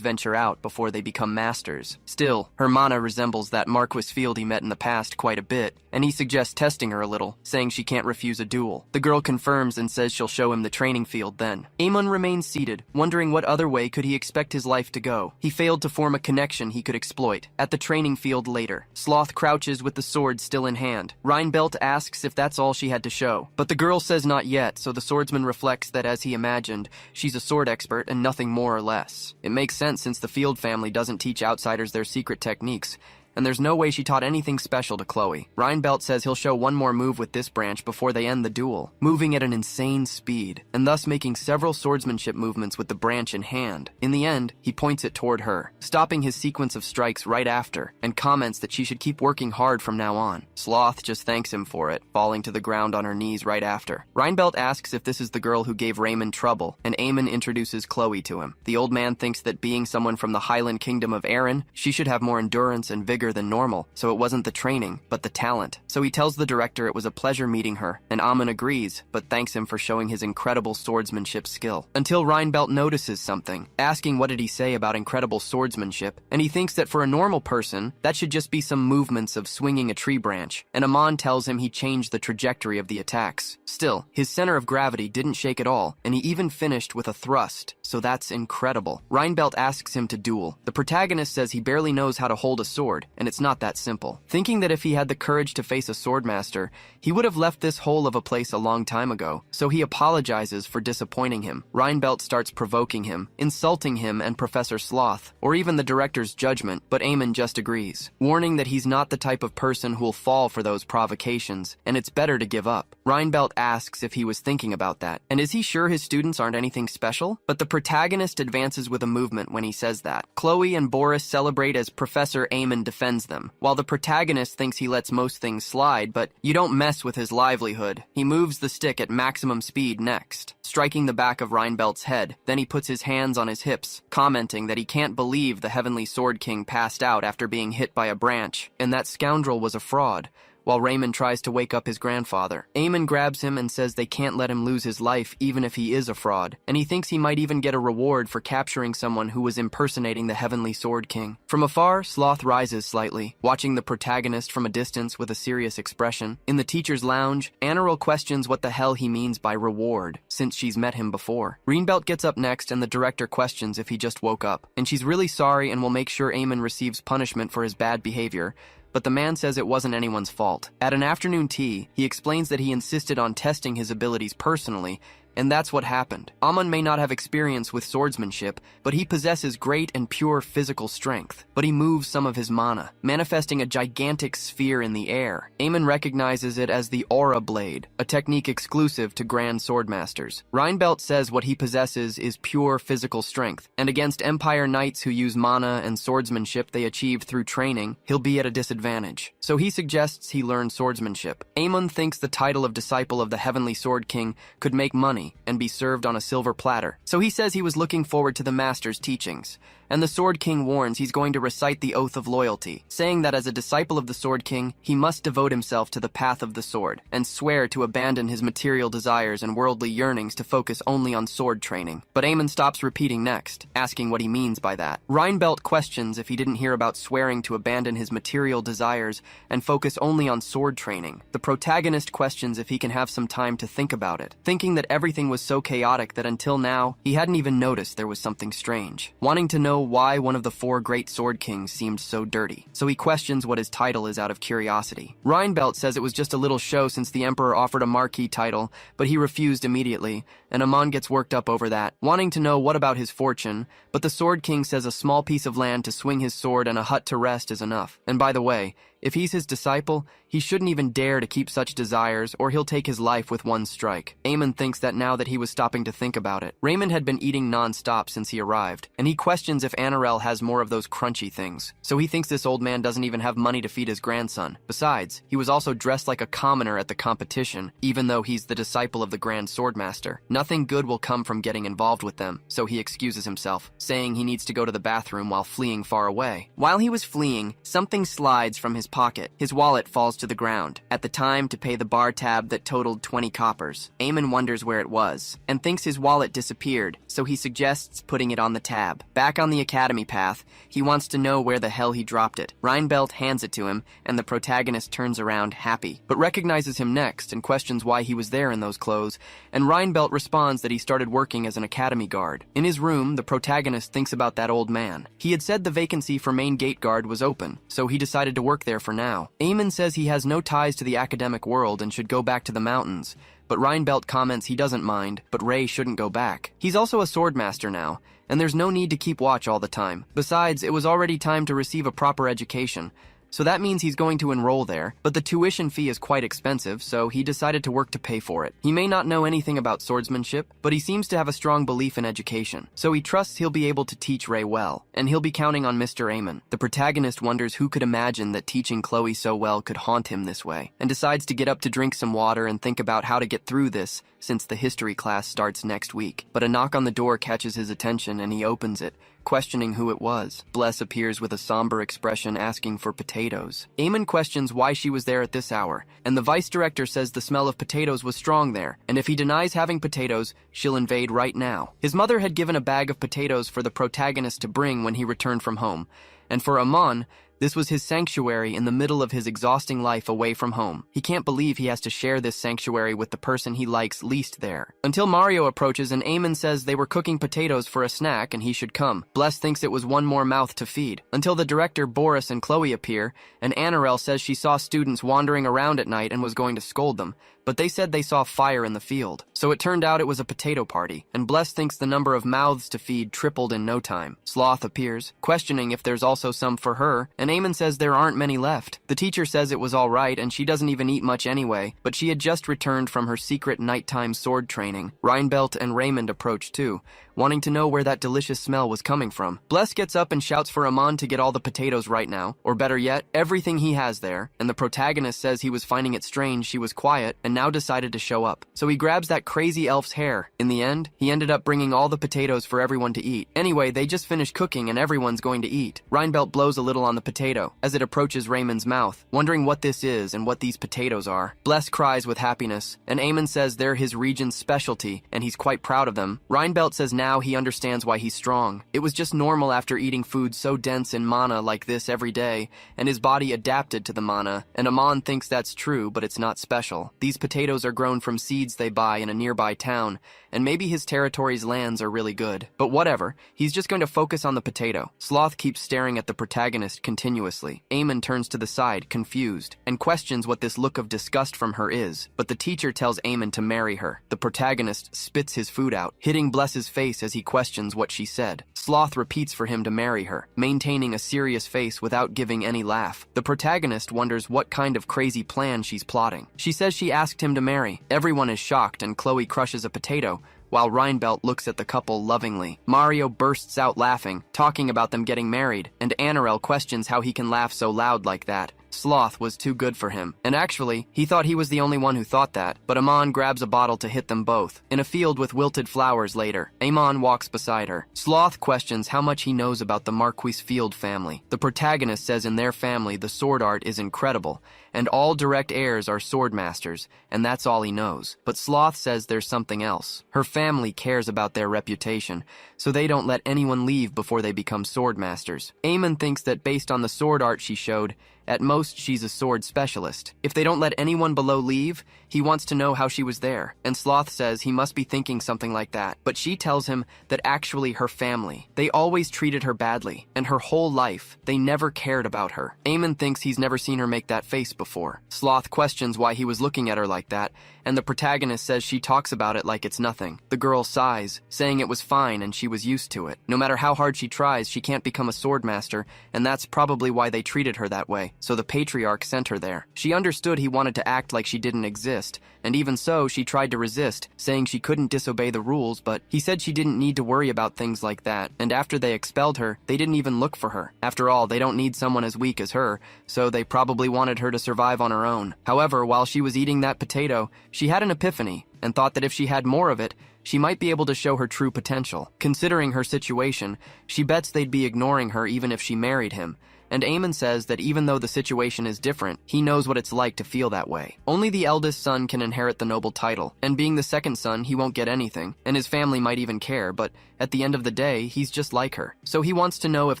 venture out before they become masters. Still, her mana resembles that Marquis Field he met in the past quite a bit, and he suggests testing her a little, saying she can't refuse a duel. The girl confirms and says she'll show him the training field then. Eamon remains seated, wondering what other way could he expect his life to go. He failed to form a connection he could exploit. At the training field later, Sloth crouches with the sword still in hand. Reinbelt asks if that's all she had to show, but the girl says not yet, so the swordsman reflects that as he imagined, she's a sword expert and nothing more or less. It makes sense since the Field family doesn't teach outsiders their secret techniques, and there's no way she taught anything special to Chloe. Reinbelt says he'll show one more move with this branch before they end the duel, moving at an insane speed, and thus making several swordsmanship movements with the branch in hand. In the end, he points it toward her, stopping his sequence of strikes right after, and comments that she should keep working hard from now on. Sloth just thanks him for it, falling to the ground on her knees right after. Reinbelt asks if this is the girl who gave Raymond trouble, and Eamon introduces Chloe to him. The old man thinks that being someone from the Highland Kingdom of Erin, she should have more endurance and vigor than normal, so it wasn't the training, but the talent. So he tells the director it was a pleasure meeting her, and Amon agrees, but thanks him for showing his incredible swordsmanship skill. Until Reinbelt notices something, asking what did he say about incredible swordsmanship, and he thinks that for a normal person, that should just be some movements of swinging a tree branch, and Amon tells him he changed the trajectory of the attacks. Still, his center of gravity didn't shake at all, and he even finished with a thrust, so that's incredible. Reinbelt asks him to duel. The protagonist says he barely knows how to hold a sword, and it's not that simple. Thinking that if he had the courage to face a swordmaster, he would have left this hole of a place a long time ago, so he apologizes for disappointing him. Reinbelt starts provoking him, insulting him and Professor Sloth, or even the director's judgment, but Eamon just agrees, warning that he's not the type of person who'll fall for those provocations, and it's better to give up. Reinbelt asks if he was thinking about that, and is he sure his students aren't anything special? But the protagonist advances with a movement when he says that. Chloe and Boris celebrate as Professor Eamon defends them, while the protagonist thinks he lets most things slide, but you don't mess with his livelihood. He moves the stick at maximum speed next, striking the back of Reinbelt's head. Then he puts his hands on his hips, commenting that he can't believe the Heavenly Sword King passed out after being hit by a branch, and that scoundrel was a fraud, while Raymond tries to wake up his grandfather. Eamon grabs him and says they can't let him lose his life even if he is a fraud, and he thinks he might even get a reward for capturing someone who was impersonating the Heavenly Sword King. From afar, Sloth rises slightly, watching the protagonist from a distance with a serious expression. In the teacher's lounge, Anirel questions what the hell he means by reward, since she's met him before. Reinbelt gets up next and the director questions if he just woke up, and she's really sorry and will make sure Eamon receives punishment for his bad behavior, but the man says it wasn't anyone's fault. At an afternoon tea, he explains that he insisted on testing his abilities personally, and that's what happened. Amon may not have experience with swordsmanship, but he possesses great and pure physical strength. But he moves some of his mana, manifesting a gigantic sphere in the air. Eamon recognizes it as the Aura Blade, a technique exclusive to Grand Swordmasters. Reinbelt says what he possesses is pure physical strength, and against Empire Knights who use mana and swordsmanship they achieved through training, he'll be at a disadvantage. So he suggests he learn swordsmanship. Eamon thinks the title of Disciple of the Heavenly Sword King could make money and be served on a silver platter. So he says he was looking forward to the master's teachings, and the Sword King warns he's going to recite the Oath of Loyalty, saying that as a disciple of the Sword King, he must devote himself to the path of the sword, and swear to abandon his material desires and worldly yearnings to focus only on sword training. But Eamon stops repeating next, asking what he means by that. Reinbelt questions if he didn't hear about swearing to abandon his material desires and focus only on sword training. The protagonist questions if he can have some time to think about it, thinking that everything was so chaotic that until now, he hadn't even noticed there was something strange, wanting to know why one of the four great sword kings seemed so dirty. So he questions what his title is out of curiosity. Reinbelt says it was just a little show since the emperor offered a marquee title, but he refused immediately, and Amon gets worked up over that, wanting to know what about his fortune, but the sword king says a small piece of land to swing his sword and a hut to rest is enough. And by the way, if he's his disciple, he shouldn't even dare to keep such desires, or he'll take his life with one strike. Eamon thinks that now that he was stopping to think about it. Raymond had been eating non-stop since he arrived, and he questions if Anirel has more of those crunchy things. So he thinks this old man doesn't even have money to feed his grandson. Besides, he was also dressed like a commoner at the competition, even though he's the disciple of the Grand Swordmaster. Nothing good will come from getting involved with them, so he excuses himself, saying he needs to go to the bathroom while fleeing far away. While he was fleeing, something slides from his pocket. His wallet falls to the ground, at the time to pay the bar tab that totaled 20 coppers. Eamon wonders where it was, and thinks his wallet disappeared, so he suggests putting it on the tab. Back on the academy path, he wants to know where the hell he dropped it. Reinbelt hands it to him, and the protagonist turns around happy, but recognizes him next and questions why he was there in those clothes, and Reinbelt responds that he started working as an academy guard. In his room, the protagonist thinks about that old man. He had said the vacancy for main gate guard was open, so he decided to work there for now. Eamon says he has no ties to the academic world and should go back to the mountains, but Reinbelt comments he doesn't mind, but Ray shouldn't go back. He's also a swordmaster now, and there's no need to keep watch all the time. Besides, it was already time to receive a proper education, so that means he's going to enroll there, but the tuition fee is quite expensive, so he decided to work to pay for it. He may not know anything about swordsmanship, but he seems to have a strong belief in education, so he trusts he'll be able to teach Ray well, and he'll be counting on Mr. Eamon. The protagonist wonders who could imagine that teaching Chloe so well could haunt him this way, and decides to get up to drink some water and think about how to get through this, since the history class starts next week. But a knock on the door catches his attention and he opens it, questioning who it was. Bless appears with a somber expression asking for potatoes. Eamon questions why she was there at this hour, and the vice director says the smell of potatoes was strong there, and if he denies having potatoes, she'll invade right now. His mother had given a bag of potatoes for the protagonist to bring when he returned from home, and for Amon, This was his sanctuary in the middle of his exhausting life away from home. He can't believe he has to share this sanctuary with the person he likes least there. Until Mario approaches and Eamon says they were cooking potatoes for a snack and he should come. Bless thinks it was one more mouth to feed. Until the director Boris and Chloe appear, and Annarelle says she saw students wandering around at night and was going to scold them, but they said they saw fire in the field. So it turned out it was a potato party, and Bless thinks the number of mouths to feed tripled in no time. Sloth appears, questioning if there's also some for her, and Eamon says there aren't many left. The teacher says it was all right and she doesn't even eat much anyway, but she had just returned from her secret nighttime sword training. Reinbelt and Raymond approach too, wanting to know where that delicious smell was coming from. Bless gets up and shouts for Amon to get all the potatoes right now, or better yet, everything he has there, and the protagonist says he was finding it strange she was quiet and now decided to show up. So he grabs that crazy elf's hair. In the end, he ended up bringing all the potatoes for everyone to eat. Anyway, they just finished cooking and everyone's going to eat. Reinbelt blows a little on the potato as it approaches Raymond's mouth, wondering what this is and what these potatoes are. Bless cries with happiness, and Eamon says they're his region's specialty and he's quite proud of them. Reinbelt says now he understands why he's strong. It was just normal after eating food so dense in mana like this every day, and his body adapted to the mana, and Amon thinks that's true, but it's not special. These potatoes are grown from seeds they buy in a nearby town, and maybe his territory's lands are really good. But whatever, he's just going to focus on the potato. Sloth keeps staring at the protagonist continuously. Eamon turns to the side, confused, and questions what this look of disgust from her is, but the teacher tells Eamon to marry her. The protagonist spits his food out, hitting Bless's face as he questions what she said. Sloth repeats for him to marry her, maintaining a serious face without giving any laugh. The protagonist wonders what kind of crazy plan she's plotting. She says she asked him to marry. Everyone is shocked and Chloe crushes a potato, while Reinbelt looks at the couple lovingly. Mario bursts out laughing, talking about them getting married, and Annarelle questions how he can laugh so loud like that. Sloth was too good for him, and actually, he thought he was the only one who thought that, but Amon grabs a bottle to hit them both. In a field with wilted flowers later, Amon walks beside her. Sloth questions how much he knows about the Marquis Field family. The protagonist says in their family the sword art is incredible, and all direct heirs are sword masters, and that's all he knows. But Sloth says there's something else. Her family cares about their reputation, so they don't let anyone leave before they become sword masters. Eamon thinks that based on the sword art she showed, at most, she's a sword specialist. If they don't let anyone below leave, he wants to know how she was there, and Sloth says he must be thinking something like that. But she tells him that actually her family, they always treated her badly, and her whole life, they never cared about her. Eamon thinks he's never seen her make that face before. Sloth questions why he was looking at her like that, and the protagonist says she talks about it like it's nothing. The girl sighs, saying it was fine and she was used to it. No matter how hard she tries, she can't become a sword master, and that's probably why they treated her that way. So the patriarch sent her there. She understood he wanted to act like she didn't exist, and even so, she tried to resist, saying she couldn't disobey the rules, but he said she didn't need to worry about things like that, and after they expelled her, they didn't even look for her. After all, they don't need someone as weak as her, so they probably wanted her to survive on her own. However, while she was eating that potato, she had an epiphany, and thought that if she had more of it, she might be able to show her true potential. Considering her situation, she bets they'd be ignoring her even if she married him, and Eamon says that even though the situation is different, he knows what it's like to feel that way. Only the eldest son can inherit the noble title, and being the second son, he won't get anything, and his family might even care, but at the end of the day, he's just like her. So he wants to know if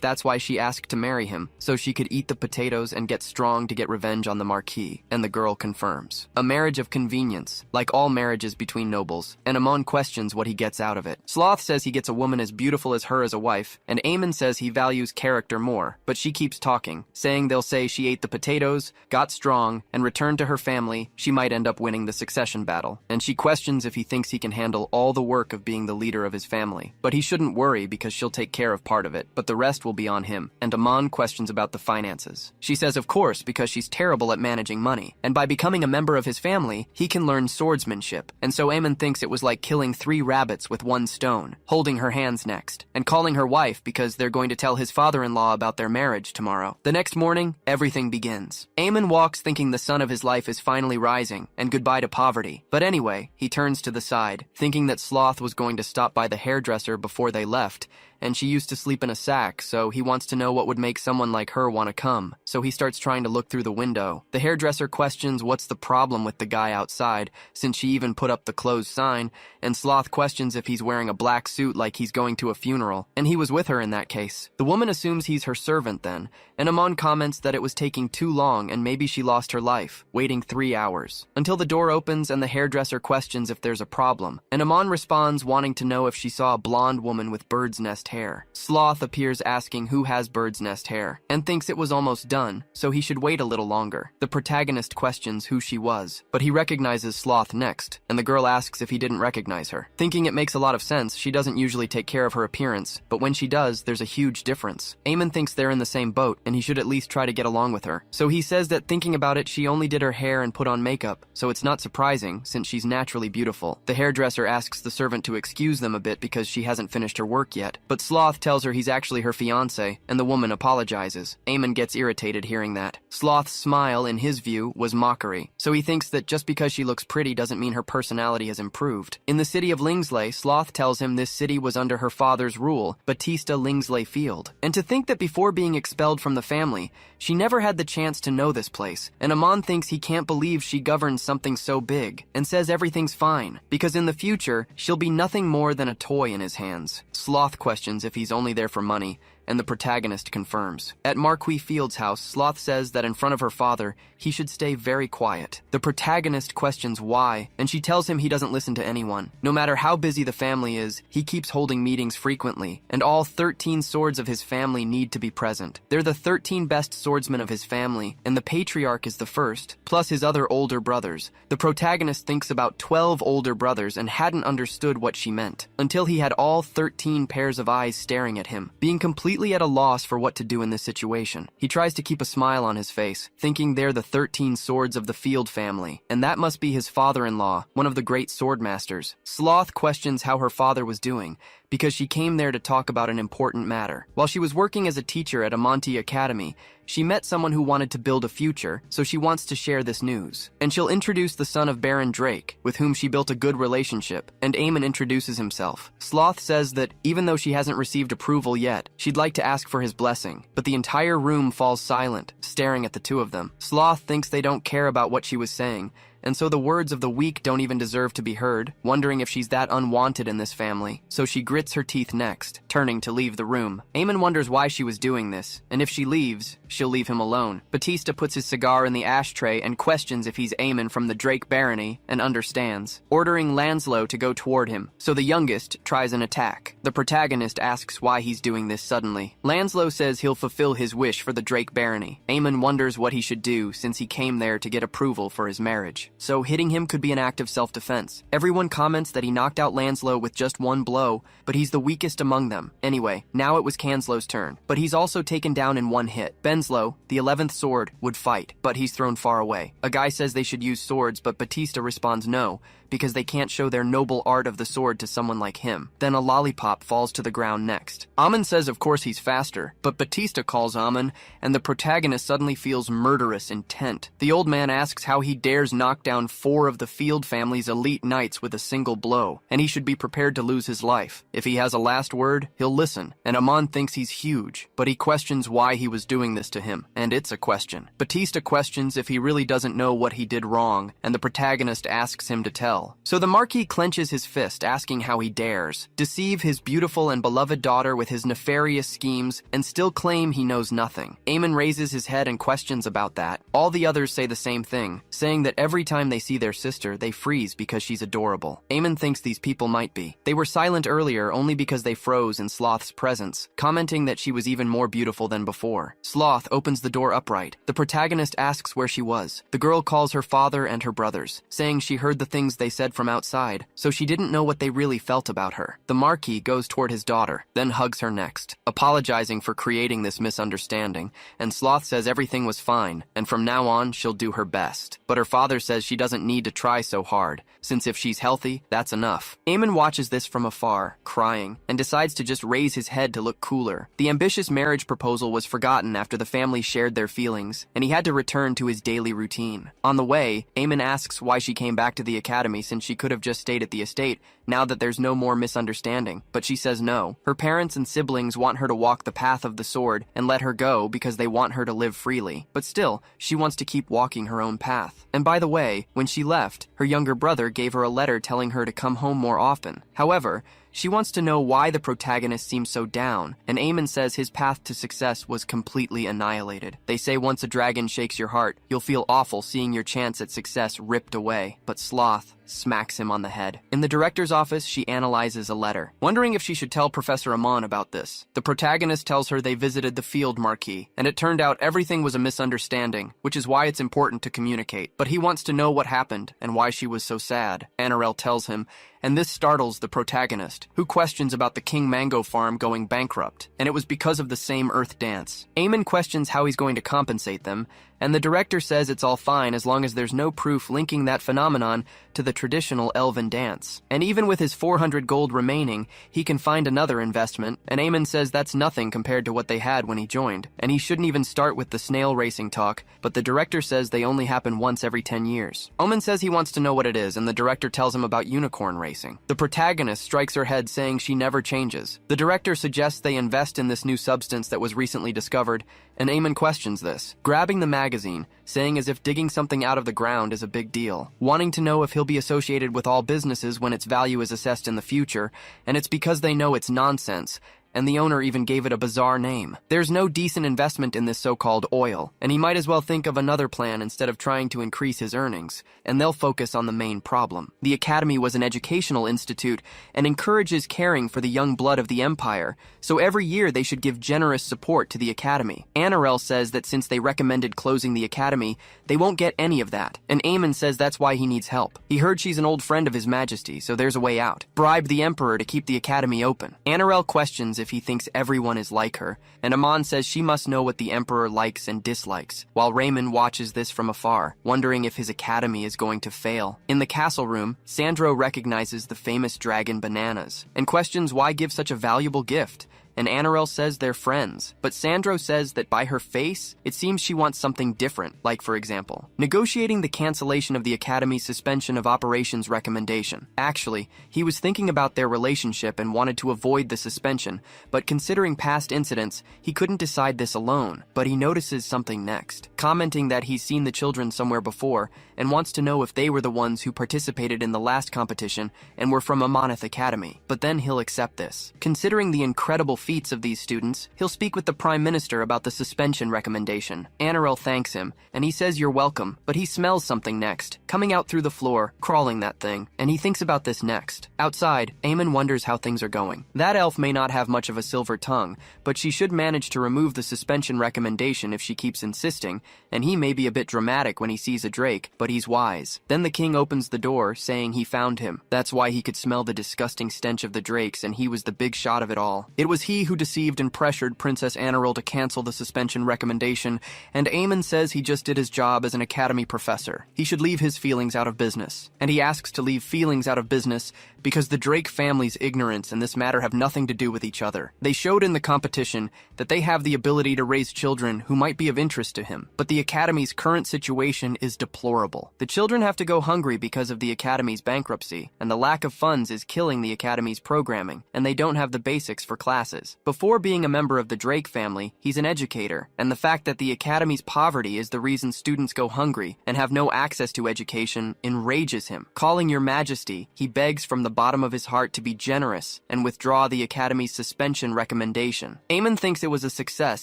that's why she asked to marry him, so she could eat the potatoes and get strong to get revenge on the Marquis, and the girl confirms. A marriage of convenience, like all marriages between nobles, and Amon questions what he gets out of it. Sloth says he gets a woman as beautiful as her as a wife, and Eamon says he values character more, but she keeps talking, saying they'll say she ate the potatoes, got strong, and returned to her family, she might end up winning the succession battle. And she questions if he thinks he can handle all the work of being the leader of his family. But he shouldn't worry because she'll take care of part of it, but the rest will be on him. And Amon questions about the finances. She says of course because she's terrible at managing money, and by becoming a member of his family, he can learn swordsmanship. And so Eamon thinks it was like killing 3 rabbits with 1 stone, holding her hands next, and calling her wife because they're going to tell his father-in-law about their marriage tomorrow. The next morning, everything begins. Eamon walks thinking the sun of his life is finally rising, and goodbye to poverty. But anyway, he turns to the side, thinking that Sloth was going to stop by the hairdresser before they left, and she used to sleep in a sack, so he wants to know what would make someone like her want to come. So he starts trying to look through the window. The hairdresser questions what's the problem with the guy outside, since she even put up the closed sign, and Sloth questions if he's wearing a black suit like he's going to a funeral, and he was with her in that case. The woman assumes he's her servant then, and Amon comments that it was taking too long and maybe she lost her life, waiting 3 hours. Until the door opens and the hairdresser questions if there's a problem, and Amon responds wanting to know if she saw a blonde woman with bird's nest hair. Sloth appears asking who has bird's nest hair, and thinks it was almost done, so he should wait a little longer. The protagonist questions who she was, but he recognizes Sloth next, and the girl asks if he didn't recognize her. Thinking it makes a lot of sense, she doesn't usually take care of her appearance, but when she does, there's a huge difference. Amon thinks they're in the same boat, and he should at least try to get along with her. So he says that thinking about it, she only did her hair and put on makeup, so it's not surprising, since she's naturally beautiful. The hairdresser asks the servant to excuse them a bit because she hasn't finished her work yet, but Sloth tells her he's actually her fiancé, and the woman apologizes. Amon gets irritated hearing that. Sloth's smile, in his view, was mockery, so he thinks that just because she looks pretty doesn't mean her personality has improved. In the city of Lingsley, Sloth tells him this city was under her father's rule, Batista Lingsley Field, and to think that before being expelled from the family, she never had the chance to know this place, and Amon thinks he can't believe she governs something so big, and says everything's fine, because in the future, she'll be nothing more than a toy in his hands. Sloth questions if he's only there for money, and the protagonist confirms. At Marquis Field's house, Sloth says that in front of her father, he should stay very quiet. The protagonist questions why, and she tells him he doesn't listen to anyone. No matter how busy the family is, he keeps holding meetings frequently, and all 13 swords of his family need to be present. They're the 13 best swordsmen of his family, and the patriarch is the first, plus his other older brothers. The protagonist thinks about 12 older brothers and hadn't understood what she meant, until he had all 13 pairs of eyes staring at him, being completely at a loss for what to do in this situation. He tries to keep a smile on his face, thinking they're the 13 swords of the Field family, and that must be his father-in-law, one of the great sword masters. Sloth questions how her father was doing, because she came there to talk about an important matter. While she was working as a teacher at Amonte Academy, she met someone who wanted to build a future, so she wants to share this news. And she'll introduce the son of Baron Drake, with whom she built a good relationship, and Amon introduces himself. Sloth says that even though she hasn't received approval yet, she'd like to ask for his blessing, but the entire room falls silent, staring at the two of them. Sloth thinks they don't care about what she was saying, and so the words of the weak don't even deserve to be heard, wondering if she's that unwanted in this family. So she grits her teeth next, turning to leave the room. Amon wonders why she was doing this, and if she leaves, she'll leave him alone. Batista puts his cigar in the ashtray and questions if he's Amon from the Drake Barony, and understands, ordering Lanslow to go toward him. So the youngest tries an attack. The protagonist asks why he's doing this suddenly. Lanslow says he'll fulfill his wish for the Drake Barony. Amon wonders what he should do since he came there to get approval for his marriage. So hitting him could be an act of self-defense. Everyone comments that he knocked out Lanslow with just one blow, but he's the weakest among them. Anyway, now it was Canslow's turn, but he's also taken down in one hit. Benslow, the 11th sword, would fight, but he's thrown far away. A guy says they should use swords, but Batista responds no, because they can't show their noble art of the sword to someone like him. Then a lollipop falls to the ground next. Amon says of course he's faster, but Batista calls Amon, and the protagonist suddenly feels murderous intent. The old man asks how he dares knock down 4 of the Field family's elite knights with a single blow, and he should be prepared to lose his life. If he has a last word, he'll listen, and Amon thinks he's huge, but he questions why he was doing this to him, and it's a question. Batista questions if he really doesn't know what he did wrong, and the protagonist asks him to tell. So the Marquis clenches his fist, asking how he dares deceive his beautiful and beloved daughter with his nefarious schemes and still claim he knows nothing. Amon raises his head and questions about that. All the others say the same thing, saying that every time they see their sister, they freeze because she's adorable. Amon thinks these people might be. They were silent earlier only because they froze in Sloth's presence, commenting that she was even more beautiful than before. Sloth opens the door upright. The protagonist asks where she was. The girl calls her father and her brothers, saying she heard the things they said from outside, so she didn't know what they really felt about her. The Marquis goes toward his daughter, then hugs her next, apologizing for creating this misunderstanding, and Sloth says everything was fine, and from now on, she'll do her best. But her father says she doesn't need to try so hard, since if she's healthy, that's enough. Amon watches this from afar, crying, and decides to just raise his head to look cooler. The ambitious marriage proposal was forgotten after the family shared their feelings, and he had to return to his daily routine. On the way, Amon asks why she came back to the academy since she could have just stayed at the estate now that there's no more misunderstanding, but she says no. Her parents and siblings want her to walk the path of the sword and let her go because they want her to live freely. But still, she wants to keep walking her own path. And by the way, when she left, her younger brother gave her a letter telling her to come home more often. However, she wants to know why the protagonist seems so down, and Eamon says his path to success was completely annihilated. They say once a dragon shakes your heart, you'll feel awful seeing your chance at success ripped away. But Sloth smacks him on the head. In the director's office, she analyzes a letter, wondering if she should tell Professor Amon about this. The protagonist tells her they visited the field marquee, and it turned out everything was a misunderstanding, which is why it's important to communicate. But he wants to know what happened and why she was so sad. Anirel tells him, and this startles the protagonist, who questions about the King Mango farm going bankrupt, and it was because of the same Earth dance. Eamon questions how he's going to compensate them, and the director says it's all fine as long as there's no proof linking that phenomenon to the traditional elven dance. And even with his 400 gold remaining, he can find another investment, and Eamon says that's nothing compared to what they had when he joined, and he shouldn't even start with the snail racing talk, but the director says they only happen once every 10 years. Eamon says he wants to know what it is, and the director tells him about unicorn racing. The protagonist strikes her head saying she never changes. The director suggests they invest in this new substance that was recently discovered, and Eamon questions this, grabbing the magazine, saying as if digging something out of the ground is a big deal, wanting to know if he'll be associated with all businesses when its value is assessed in the future, and it's because they know it's nonsense, and the owner even gave it a bizarre name. There's no decent investment in this so-called oil, and he might as well think of another plan instead of trying to increase his earnings, and they'll focus on the main problem. The Academy was an educational institute and encourages caring for the young blood of the Empire, so every year they should give generous support to the Academy. Anirel says that since they recommended closing the Academy, they won't get any of that, and Eamon says that's why he needs help. He heard she's an old friend of His Majesty, so there's a way out. Bribe the Emperor to keep the Academy open. Anirel questions if he thinks everyone is like her, and Amon says she must know what the Emperor likes and dislikes, while Raymond watches this from afar, wondering if his academy is going to fail. In the castle room, Sandro recognizes the famous dragon Bananas, and questions why give such a valuable gift, and Anirel says they're friends, but Sandro says that by her face, it seems she wants something different, like for example, negotiating the cancellation of the Academy's suspension of operations recommendation. Actually, he was thinking about their relationship and wanted to avoid the suspension, but considering past incidents, he couldn't decide this alone, but he notices something next, commenting that he's seen the children somewhere before and wants to know if they were the ones who participated in the last competition and were from a Moneth Academy, but then he'll accept this. Considering the incredible feats of these students, he'll speak with the Prime Minister about the suspension recommendation. Anirel thanks him, and he says you're welcome, but he smells something next, coming out through the floor, crawling that thing, and he thinks about this next. Outside, Eamon wonders how things are going. That elf may not have much of a silver tongue, but she should manage to remove the suspension recommendation if she keeps insisting, and he may be a bit dramatic when he sees a drake, but he's wise. Then the king opens the door, saying he found him. That's why he could smell the disgusting stench of the drakes, and he was the big shot of it all. It was he who deceived and pressured Princess Anirel to cancel the suspension recommendation, and Eamon says he just did his job as an academy professor. He should leave his feelings out of business. And he asks to leave feelings out of business because the Drake family's ignorance and this matter have nothing to do with each other. They showed in the competition that they have the ability to raise children who might be of interest to him, but the Academy's current situation is deplorable. The children have to go hungry because of the Academy's bankruptcy, and the lack of funds is killing the Academy's programming, and they don't have the basics for classes. Before being a member of the Drake family, he's an educator, and the fact that the Academy's poverty is the reason students go hungry and have no access to education enrages him. Calling Your Majesty, he begs from the bottom of his heart to be generous and withdraw the Academy's suspension recommendation. Eamon thinks it was a success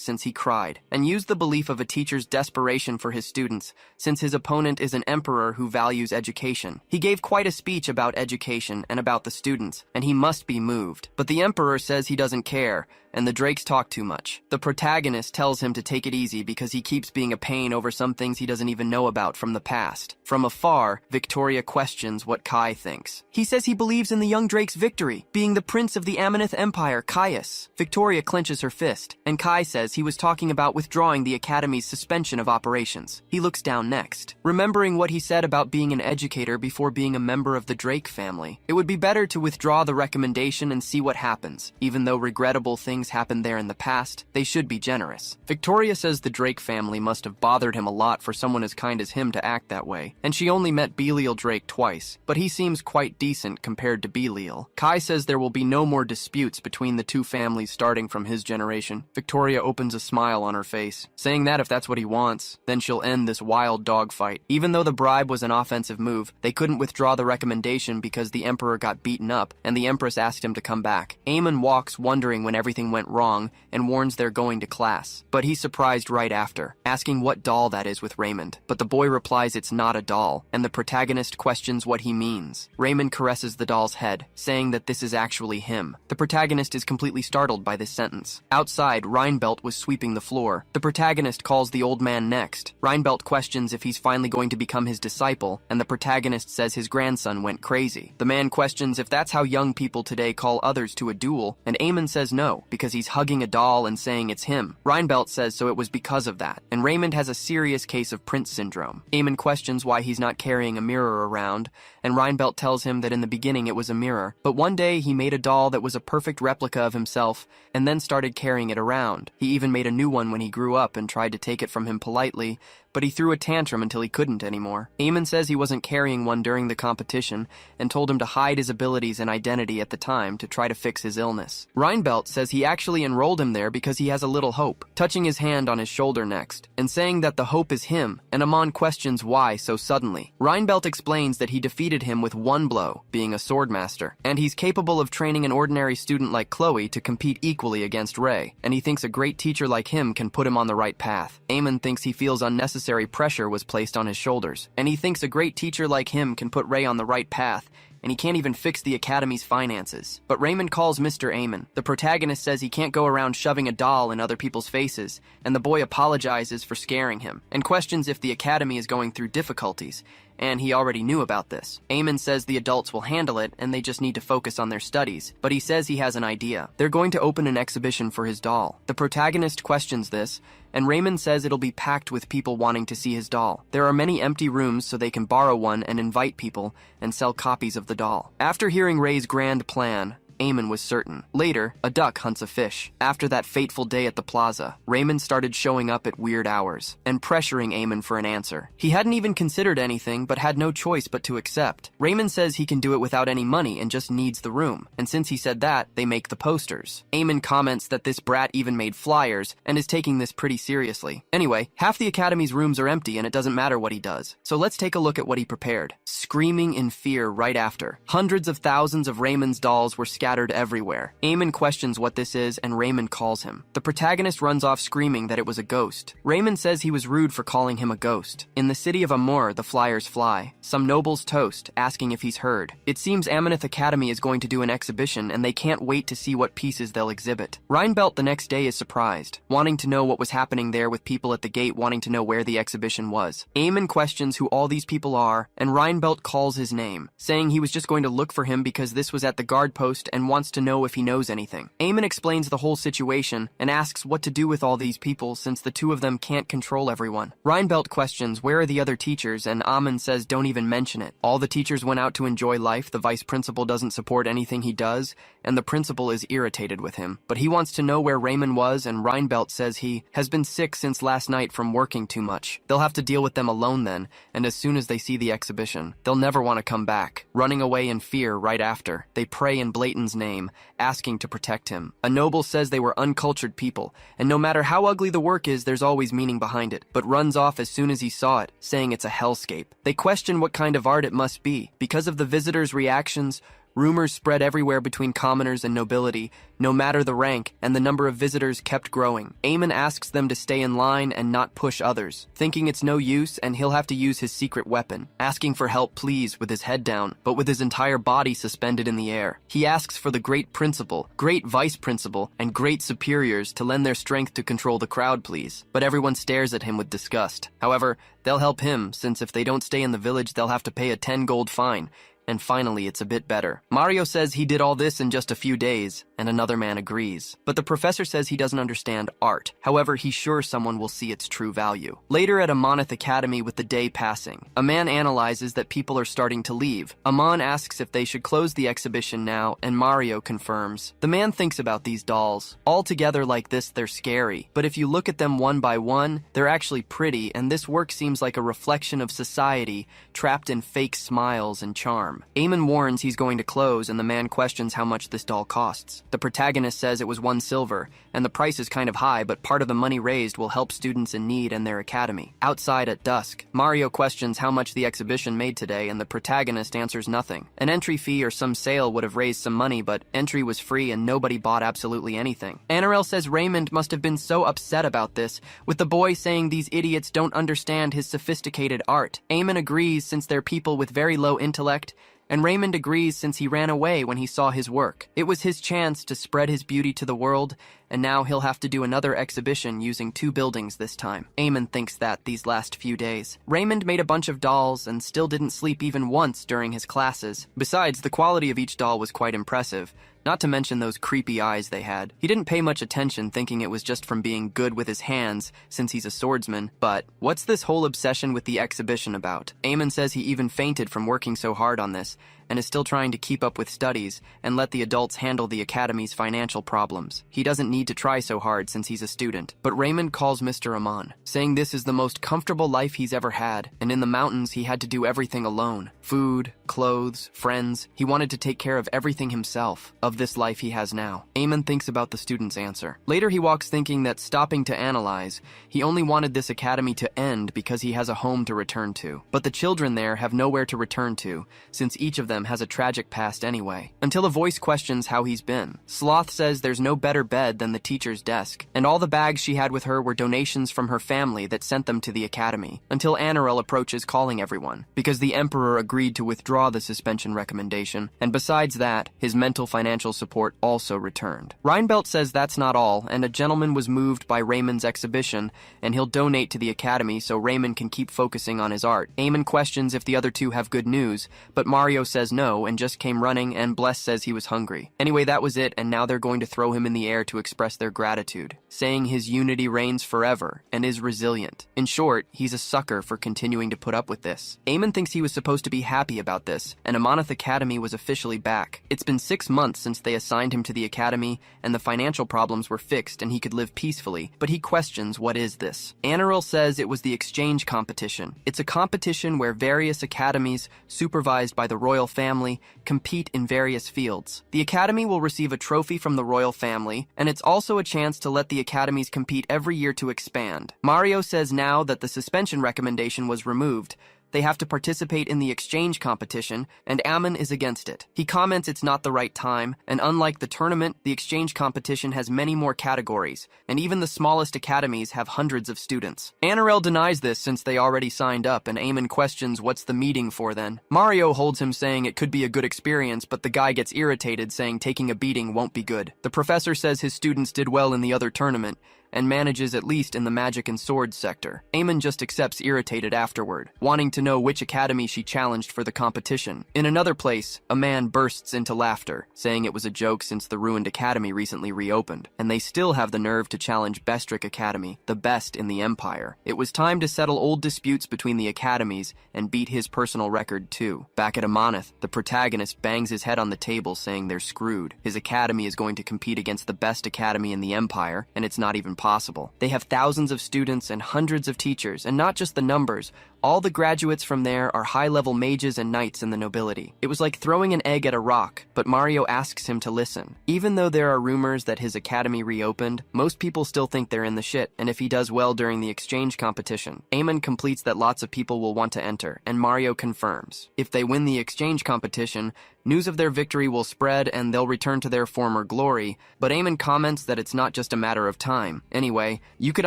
since he cried, and used the belief of a teacher's desperation for his students, since his opponent is an emperor who values education. He gave quite a speech about education and about the students, and he must be moved. But the emperor says he doesn't care, and the drakes talk too much. The protagonist tells him to take it easy because he keeps being a pain over some things he doesn't even know about from the past. From afar, Victoria questions what Kai thinks. He says he believes in the young drake's victory, being the prince of the Amanith Empire, Caius. Victoria clenches her fist, and Kai says he was talking about withdrawing the Academy's suspension of operations. He looks down next, remembering what he said about being an educator before being a member of the Drake family. It would be better to withdraw the recommendation and see what happens, even though regrettable things things happened there in the past, they should be generous. Victoria says the Drake family must have bothered him a lot for someone as kind as him to act that way, and she only met Belial Drake twice, but he seems quite decent compared to Belial. Kai says there will be no more disputes between the two families starting from his generation. Victoria opens a smile on her face, saying that if that's what he wants, then she'll end this wild dogfight. Even though the bribe was an offensive move, they couldn't withdraw the recommendation because the Emperor got beaten up, and the Empress asked him to come back. Eamon walks wondering when everything went wrong, and warns they're going to class. But he's surprised right after, asking what doll that is with Raymond. But the boy replies it's not a doll, and the protagonist questions what he means. Raymond caresses the doll's head, saying that this is actually him. The protagonist is completely startled by this sentence. Outside, Reinbelt was sweeping the floor. The protagonist calls the old man next. Reinbelt questions if he's finally going to become his disciple, and the protagonist says his grandson went crazy. The man questions if that's how young people today call others to a duel, and Eamon says no, because he's hugging a doll and saying it's him. Reinbelt says so it was because of that, and Raymond has a serious case of Prince syndrome. Eamon questions why he's not carrying a mirror around, and Reinbelt tells him that in the beginning it was a mirror, but one day he made a doll that was a perfect replica of himself, and then started carrying it around. He even made a new one when he grew up and tried to take it from him politely, but he threw a tantrum until he couldn't anymore. Eamon says he wasn't carrying one during the competition and told him to hide his abilities and identity at the time to try to fix his illness. Reinbelt says he actually enrolled him there because he has a little hope, touching his hand on his shoulder next, and saying that the hope is him, and Amon questions why so suddenly. Reinbelt explains that he defeated him with one blow, being a swordmaster, and he's capable of training an ordinary student like Chloe to compete equally against Ray, and he thinks a great teacher like him can put him on the right path. Eamon thinks he feels unnecessary pressure was placed on his shoulders, and he thinks a great teacher like him can put Ray on the right path, and he can't even fix the Academy's finances. But Raymond calls Mr. Eamon. The protagonist says he can't go around shoving a doll in other people's faces, and the boy apologizes for scaring him, and questions if the Academy is going through difficulties, and he already knew about this. Eamon says the adults will handle it, and they just need to focus on their studies, but he says he has an idea. They're going to open an exhibition for his doll. The protagonist questions this, and Raymond says it'll be packed with people wanting to see his doll. There are many empty rooms so they can borrow one and invite people and sell copies of the doll. After hearing Ray's grand plan, Eamon was certain. Later, a duck hunts a fish. After that fateful day at the plaza, Raymond started showing up at weird hours and pressuring Eamon for an answer. He hadn't even considered anything but had no choice but to accept. Raymond says he can do it without any money and just needs the room, and since he said that, they make the posters. Eamon comments that this brat even made flyers and is taking this pretty seriously. Anyway, half the Academy's rooms are empty and it doesn't matter what he does. So let's take a look at what he prepared. Screaming in fear right after. Hundreds of thousands of Raymond's dolls were scattered everywhere. Eamon questions what this is, and Raymond calls him. The protagonist runs off screaming that it was a ghost. Raymond says he was rude for calling him a ghost. In the city of Amur, the flyers fly. Some nobles toast, asking if he's heard. It seems Amanith Academy is going to do an exhibition, and they can't wait to see what pieces they'll exhibit. Reinbelt the next day is surprised, wanting to know what was happening there with people at the gate wanting to know where the exhibition was. Eamon questions who all these people are, and Reinbelt calls his name, saying he was just going to look for him because this was at the guard post and wants to know if he knows anything. Eamon explains the whole situation and asks what to do with all these people since the two of them can't control everyone. Reinbelt questions where are the other teachers, and Amon says don't even mention it. All the teachers went out to enjoy life, the vice principal doesn't support anything he does, and the principal is irritated with him. But he wants to know where Raymond was, and Reinbelt says he has been sick since last night from working too much. They'll have to deal with them alone then, and as soon as they see the exhibition, they'll never want to come back. Running away in fear right after, they pray in Blayton's name, asking to protect him. A noble says they were uncultured people, and no matter how ugly the work is, there's always meaning behind it, but runs off as soon as he saw it, saying it's a hellscape. They question what kind of art it must be. Because of the visitors' reactions, rumors spread everywhere between commoners and nobility, no matter the rank, and the number of visitors kept growing. Eamon asks them to stay in line and not push others, thinking it's no use and he'll have to use his secret weapon, asking for help please with his head down, but with his entire body suspended in the air. He asks for the great principal, great vice principal, and great superiors to lend their strength to control the crowd please, but everyone stares at him with disgust. However, they'll help him, since if they don't stay in the village they'll have to pay a 10 gold fine, and finally it's a bit better. Mario says he did all this in just a few days, and another man agrees. But the professor says he doesn't understand art. However, he's sure someone will see its true value. Later at Amonith Academy, with the day passing, a man analyzes that people are starting to leave. Amon asks if they should close the exhibition now, and Mario confirms. The man thinks about these dolls. All together like this, they're scary. But if you look at them one by one, they're actually pretty, and this work seems like a reflection of society, trapped in fake smiles and charm. Eamon warns he's going to close, and the man questions how much this doll costs. The protagonist says it was 1 silver, and the price is kind of high, but part of the money raised will help students in need and their academy. Outside at dusk, Mario questions how much the exhibition made today, and the protagonist answers nothing. An entry fee or some sale would have raised some money, but entry was free and nobody bought absolutely anything. Annarelle says Raymond must have been so upset about this, with the boy saying these idiots don't understand his sophisticated art. Eamon agrees since they're people with very low intellect, and Raymond agrees since he ran away when he saw his work. It was his chance to spread his beauty to the world, and now he'll have to do another exhibition using 2 buildings this time. Eamon thinks that these last few days. Raymond made a bunch of dolls and still didn't sleep even once during his classes. Besides, the quality of each doll was quite impressive. Not to mention those creepy eyes they had. He didn't pay much attention, thinking it was just from being good with his hands, since he's a swordsman. But what's this whole obsession with the exhibition about? Eamon says he even fainted from working so hard on this, and is still trying to keep up with studies and let the adults handle the academy's financial problems. He doesn't need to try so hard since he's a student. But Raymond calls Mr. Amon, saying this is the most comfortable life he's ever had, and in the mountains he had to do everything alone. Food, clothes, friends. He wanted to take care of everything himself. Of this life he has now. Eamon thinks about the student's answer. Later he walks thinking that stopping to analyze, he only wanted this academy to end because he has a home to return to. But the children there have nowhere to return to, since each of them has a tragic past anyway. Until a voice questions how he's been. Sloth says there's no better bed than the teacher's desk, and all the bags she had with her were donations from her family that sent them to the academy. Until Annarelle approaches calling everyone, because the Emperor agreed to withdraw the suspension recommendation, and besides that, his mental financial support also returned. Reinbelt says that's not all, and a gentleman was moved by Raymond's exhibition, and he'll donate to the academy so Raymond can keep focusing on his art. Eamon questions if the other two have good news, but Mario says no and just came running, and Bless says he was hungry. Anyway, that was it, and now they're going to throw him in the air to express their gratitude, saying his unity reigns forever and is resilient. In short, he's a sucker for continuing to put up with this. Eamon thinks he was supposed to be happy about this, and Amonith Academy was officially back. It's been 6 months since they assigned him to the academy, and the financial problems were fixed and he could live peacefully, but he questions what is this. Annarelle says it was the exchange competition. It's a competition where various academies, supervised by the royal family, compete in various fields. The academy will receive a trophy from the royal family, and it's also a chance to let the academies compete every year to expand. Mario says now that the suspension recommendation was removed, they have to participate in the exchange competition, and Ammon is against it. He comments it's not the right time, and unlike the tournament, the exchange competition has many more categories, and even the smallest academies have hundreds of students. Annarelle denies this since they already signed up, and Eamon questions what's the meeting for then. Mario holds him saying it could be a good experience, but the guy gets irritated saying taking a beating won't be good. The professor says his students did well in the other tournament, and manages at least in the magic and swords sector. Eamon just accepts irritated afterward, wanting to know which academy she challenged for the competition. In another place, a man bursts into laughter, saying it was a joke since the ruined academy recently reopened, and they still have the nerve to challenge Bestrick Academy, the best in the Empire. It was time to settle old disputes between the academies and beat his personal record too. Back at Amonith, the protagonist bangs his head on the table saying they're screwed. His academy is going to compete against the best academy in the Empire, and it's not even possible. They have thousands of students and hundreds of teachers, and not just the numbers, all the graduates from there are high-level mages and knights in the nobility. It was like throwing an egg at a rock, but Mario asks him to listen. Even though there are rumors that his academy reopened, most people still think they're in the shit, and if he does well during the exchange competition. Eamon completes that lots of people will want to enter, and Mario confirms. If they win the exchange competition, news of their victory will spread and they'll return to their former glory, but Eamon comments that it's not just a matter of time. Anyway, you could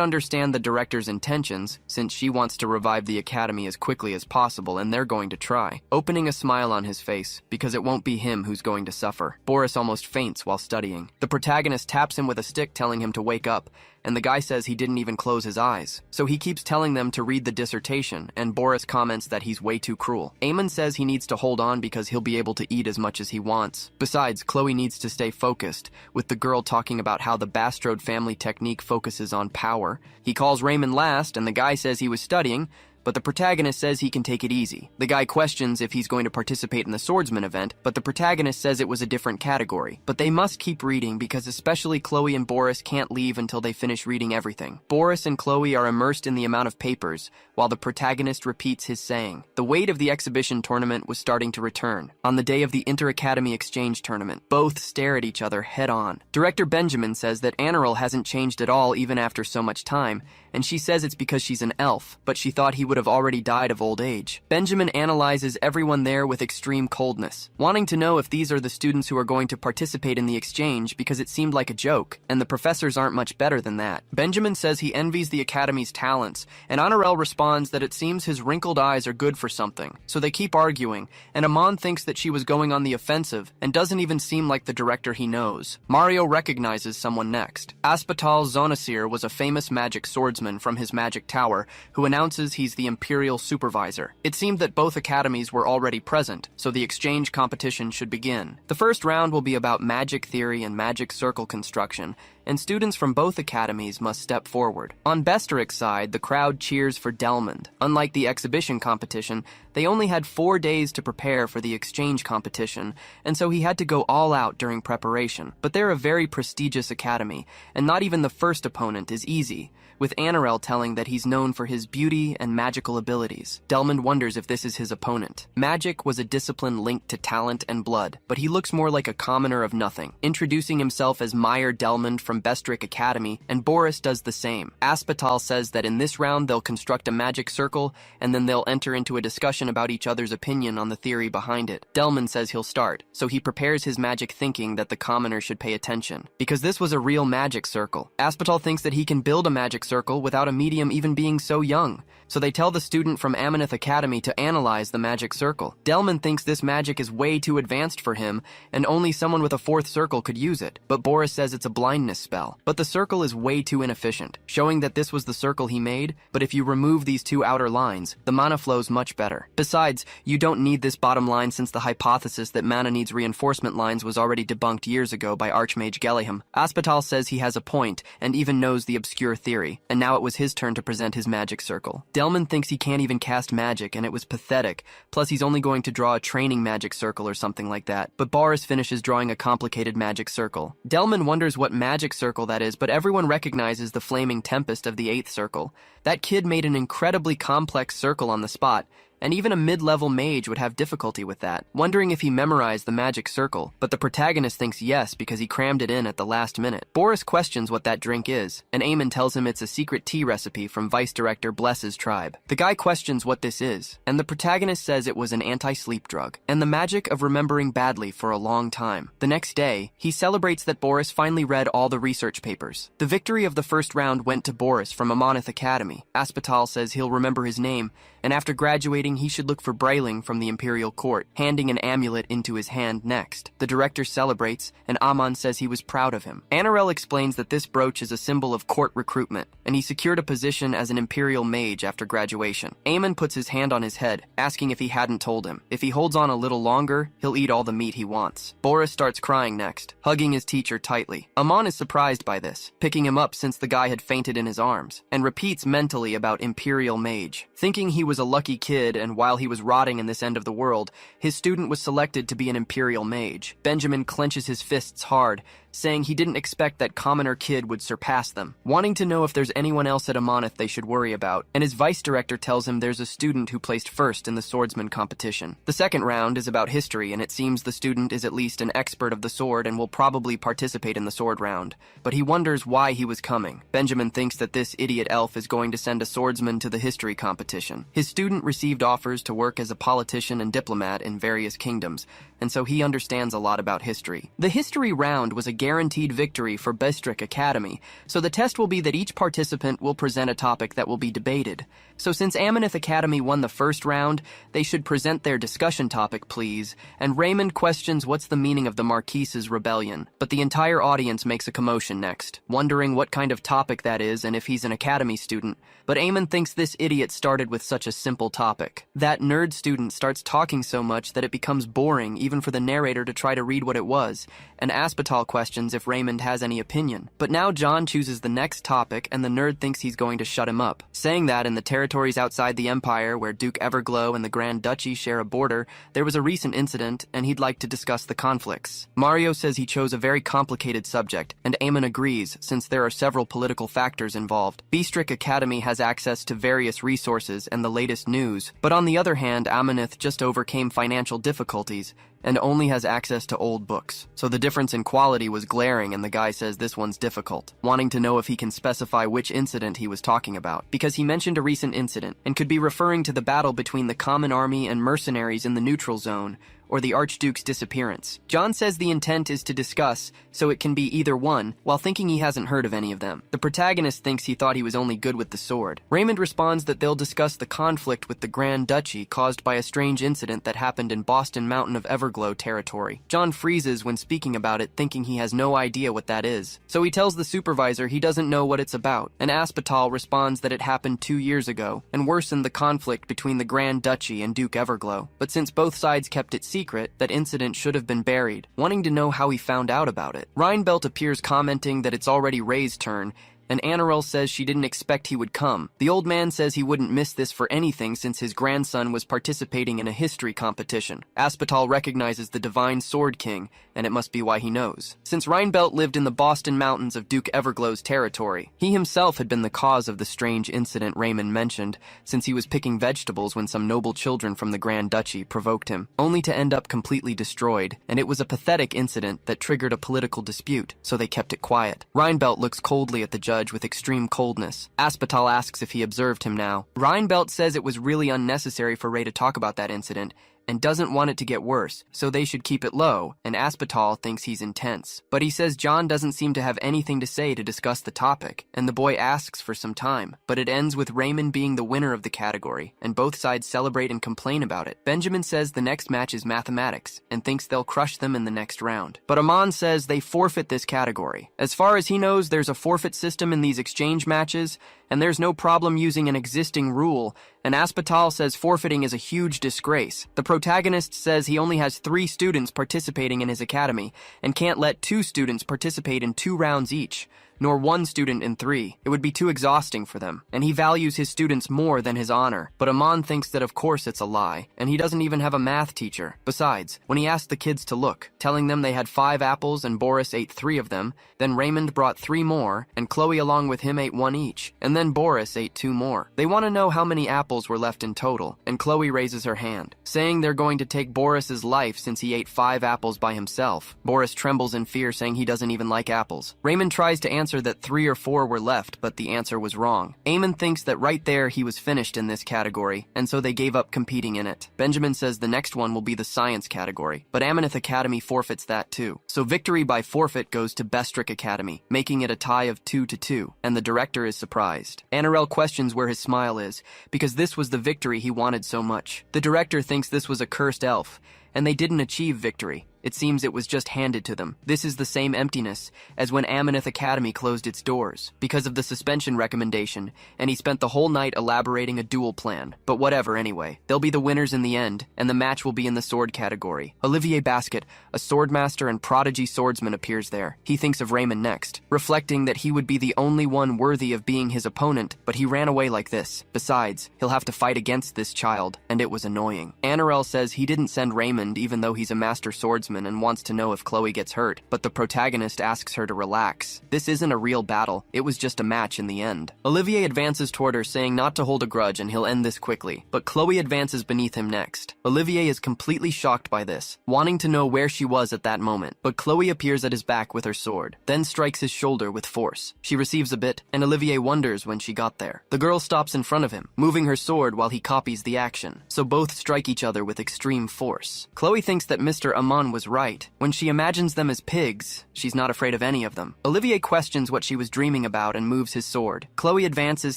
understand the director's intentions, since she wants to revive the academy academy as quickly as possible, and they're going to try, opening a smile on his face because it won't be him who's going to suffer. Boris almost faints while studying. The protagonist taps him with a stick, telling him to wake up, and the guy says he didn't even close his eyes. So he keeps telling them to read the dissertation, and Boris comments that he's way too cruel. Eamon says he needs to hold on because he'll be able to eat as much as he wants. Besides, Chloe needs to stay focused, with the girl talking about how the Bastrode family technique focuses on power. He calls Raymond last, and the guy says he was studying, but the protagonist says he can take it easy. The guy questions if he's going to participate in the swordsman event, but the protagonist says it was a different category. But they must keep reading because especially Chloe and Boris can't leave until they finish reading everything. Boris and Chloe are immersed in the amount of papers, while the protagonist repeats his saying. The weight of the exhibition tournament was starting to return. On the day of the Inter-Academy Exchange Tournament, both stare at each other head-on. Director Benjamin says that Anirel hasn't changed at all even after so much time, and she says it's because she's an elf, but she thought he would have already died of old age. Benjamin analyzes everyone there with extreme coldness, wanting to know if these are the students who are going to participate in the exchange because it seemed like a joke, and the professors aren't much better than that. Benjamin says he envies the Academy's talents, and Anirel responds that it seems his wrinkled eyes are good for something, so they keep arguing, and Amon thinks that she was going on the offensive and doesn't even seem like the director he knows. Mario recognizes someone next. Aspatal Zonasir was a famous magic swordsman from his magic tower who announces he's the Imperial Supervisor. It seemed that both academies were already present, so the exchange competition should begin. The first round will be about magic theory and magic circle construction, and students from both academies must step forward. On Besteric's side, the crowd cheers for Delmond. Unlike the exhibition competition, they only had 4 days to prepare for the exchange competition, and so he had to go all out during preparation. But they're a very prestigious academy, and not even the first opponent is easy, with Anirel telling that he's known for his beauty and magical abilities. Delmond wonders if this is his opponent. Magic was a discipline linked to talent and blood, but he looks more like a commoner of nothing, introducing himself as Meyer Delmond from Bestrick Academy, and Boris does the same. Aspatal says that in this round they'll construct a magic circle, and then they'll enter into a discussion about each other's opinion on the theory behind it. Delmond says he'll start, so he prepares his magic thinking that the commoner should pay attention. Because this was a real magic circle. Aspatal thinks that he can build a magic circle without a medium even being so young, so they tell the student from Amanith Academy to analyze the magic circle. Delmond thinks this magic is way too advanced for him, and only someone with a 4th circle could use it, but Boris says it's a blindness spell. But the circle is way too inefficient, showing that this was the circle he made, but if you remove these 2 outer lines, the mana flows much better. Besides, you don't need this bottom line since the hypothesis that mana needs reinforcement lines was already debunked years ago by Archmage Gelihim. Aspatal says he has a point, and even knows the obscure theory, and now it was his turn to present his magic circle. Delmond thinks he can't even cast magic, and it was pathetic, plus he's only going to draw a training magic circle or something like that, but Boris finishes drawing a complicated magic circle. Delmond wonders what magic circle that is, but everyone recognizes the flaming tempest of the 8th circle. That kid made an incredibly complex circle on the spot, and even a mid-level mage would have difficulty with that, wondering if he memorized the magic circle, but the protagonist thinks yes because he crammed it in at the last minute. Boris questions what that drink is, and Eamon tells him it's a secret tea recipe from Vice Director Bless's tribe. The guy questions what this is, and the protagonist says it was an anti-sleep drug, and the magic of remembering badly for a long time. The next day, he celebrates that Boris finally read all the research papers. The victory of the first round went to Boris from Amanith Academy. Aspatal says he'll remember his name, and after graduating he should look for Brayling from the Imperial Court, handing an amulet into his hand next. The director celebrates, and Amon says he was proud of him. Anirel explains that this brooch is a symbol of court recruitment, and he secured a position as an Imperial mage after graduation. Eamon puts his hand on his head, asking if he hadn't told him. If he holds on a little longer, he'll eat all the meat he wants. Boris starts crying next, hugging his teacher tightly. Amon is surprised by this, picking him up since the guy had fainted in his arms, and repeats mentally about Imperial mage. Thinking he was a lucky kid, and while he was rotting in this end of the world, his student was selected to be an Imperial mage. Benjamin clenches his fists hard, saying he didn't expect that commoner kid would surpass them, wanting to know if there's anyone else at Amanith they should worry about, and his vice director tells him there's a student who placed first in the swordsman competition. The second round is about history, and it seems the student is at least an expert of the sword and will probably participate in the sword round, but he wonders why he was coming. Benjamin thinks that this idiot elf is going to send a swordsman to the history competition. His student received offers to work as a politician and diplomat in various kingdoms, and so he understands a lot about history. The history round was a guaranteed victory for Bestrick Academy, so the test will be that each participant will present a topic that will be debated. So since Amanith Academy won the first round, they should present their discussion topic, please, and Raymond questions what's the meaning of the Marquise's rebellion. But the entire audience makes a commotion next, wondering what kind of topic that is and if he's an Academy student. But Eamon thinks this idiot started with such a simple topic. That nerd student starts talking so much that it becomes boring even for the narrator to try to read what it was, and Aspital questions if Raymond has any opinion. But now John chooses the next topic and the nerd thinks he's going to shut him up, saying that in the territories outside the Empire where Duke Everglow and the Grand Duchy share a border, there was a recent incident and he'd like to discuss the conflicts. Mario says he chose a very complicated subject, and Eamon agrees since there are several political factors involved. Bestrick Academy has access to various resources and the latest news, but on the other hand, Amanith just overcame financial difficulties and only has access to old books. So the difference in quality was glaring, and the guy says this one's difficult, wanting to know if he can specify which incident he was talking about, because he mentioned a recent incident and could be referring to the battle between the common army and mercenaries in the neutral zone, or the Archduke's disappearance. John says the intent is to discuss, so it can be either one, while thinking he hasn't heard of any of them. The protagonist thinks he thought he was only good with the sword. Raymond responds that they'll discuss the conflict with the Grand Duchy caused by a strange incident that happened in Boston Mountain of Everglow territory. John freezes when speaking about it, thinking he has no idea what that is. So he tells the supervisor he doesn't know what it's about, and Aspital responds that it happened 2 years ago and worsened the conflict between the Grand Duchy and Duke Everglow. But since both sides kept it secret, that incident should have been buried, wanting to know how he found out about it. Reinbelt appears commenting that it's already Ray's turn, and Anirel says she didn't expect he would come. The old man says he wouldn't miss this for anything since his grandson was participating in a history competition. Aspital recognizes the Divine Sword King, and it must be why he knows. Since Reinbelt lived in the Boston Mountains of Duke Everglow's territory, he himself had been the cause of the strange incident Raymond mentioned, since he was picking vegetables when some noble children from the Grand Duchy provoked him, only to end up completely destroyed, and it was a pathetic incident that triggered a political dispute, so they kept it quiet. Reinbelt looks coldly at the judge with extreme coldness. Aspital asks if he observed him now. Reinbelt says it was really unnecessary for Ray to talk about that incident, and doesn't want it to get worse, so they should keep it low, and Aspital thinks he's intense. But he says John doesn't seem to have anything to say to discuss the topic, and the boy asks for some time. But it ends with Raymond being the winner of the category, and both sides celebrate and complain about it. Benjamin says the next match is mathematics, and thinks they'll crush them in the next round. But Amon says they forfeit this category. As far as he knows, there's a forfeit system in these exchange matches, and there's no problem using an existing rule, and Aspital says forfeiting is a huge disgrace. The protagonist says he only has 3 students participating in his academy, and can't let 2 students participate in 2 rounds each, nor 1 student in 3. It would be too exhausting for them, and he values his students more than his honor. But Amon thinks that of course it's a lie, and he doesn't even have a math teacher. Besides, when he asked the kids to look, telling them they had 5 apples and Boris ate 3 of them, then Raymond brought 3 more, and Chloe along with him ate 1 each, and then Boris ate 2 more. They want to know how many apples were left in total, and Chloe raises her hand, saying they're going to take Boris's life since he ate 5 apples by himself. Boris trembles in fear, saying he doesn't even like apples. Raymond tries to answer that 3 or 4 were left, but the answer was wrong. Eamon thinks that right there he was finished in this category, and so they gave up competing in it. Benjamin says the next one will be the science category, but Amanith Academy forfeits that too. So victory by forfeit goes to Bestrick Academy, making it a tie of 2-2, and the director is surprised. Anirel questions where his smile is, because this was the victory he wanted so much. The director thinks this was a cursed elf, and they didn't achieve victory. It seems it was just handed to them. This is the same emptiness as when Amanith Academy closed its doors because of the suspension recommendation, and he spent the whole night elaborating a duel plan. But whatever anyway. They'll be the winners in the end, and the match will be in the sword category. Olivier Basket, a swordmaster and prodigy swordsman, appears there. He thinks of Raymond next, reflecting that he would be the only one worthy of being his opponent, but he ran away like this. Besides, he'll have to fight against this child, and it was annoying. Anirel says he didn't send Raymond even though he's a master swordsman and wants to know if Chloe gets hurt, but the protagonist asks her to relax. This isn't a real battle, it was just a match in the end. Olivier advances toward her, saying not to hold a grudge and he'll end this quickly, but Chloe advances beneath him next. Olivier is completely shocked by this, wanting to know where she was at that moment, but Chloe appears at his back with her sword, then strikes his shoulder with force. She receives a bit, and Olivier wonders when she got there. The girl stops in front of him, moving her sword while he copies the action, so both strike each other with extreme force. Chloe thinks that Mr. Amon was right. When she imagines them as pigs, she's not afraid of any of them. Olivier questions what she was dreaming about and moves his sword. Chloe advances,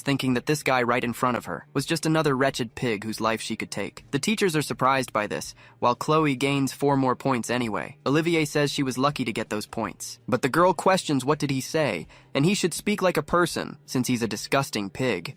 thinking that this guy right in front of her was just another wretched pig whose life she could take. The teachers are surprised by this, while Chloe gains 4 more points anyway. Olivier says she was lucky to get those points. But the girl questions what did he say, and he should speak like a person, since he's a disgusting pig.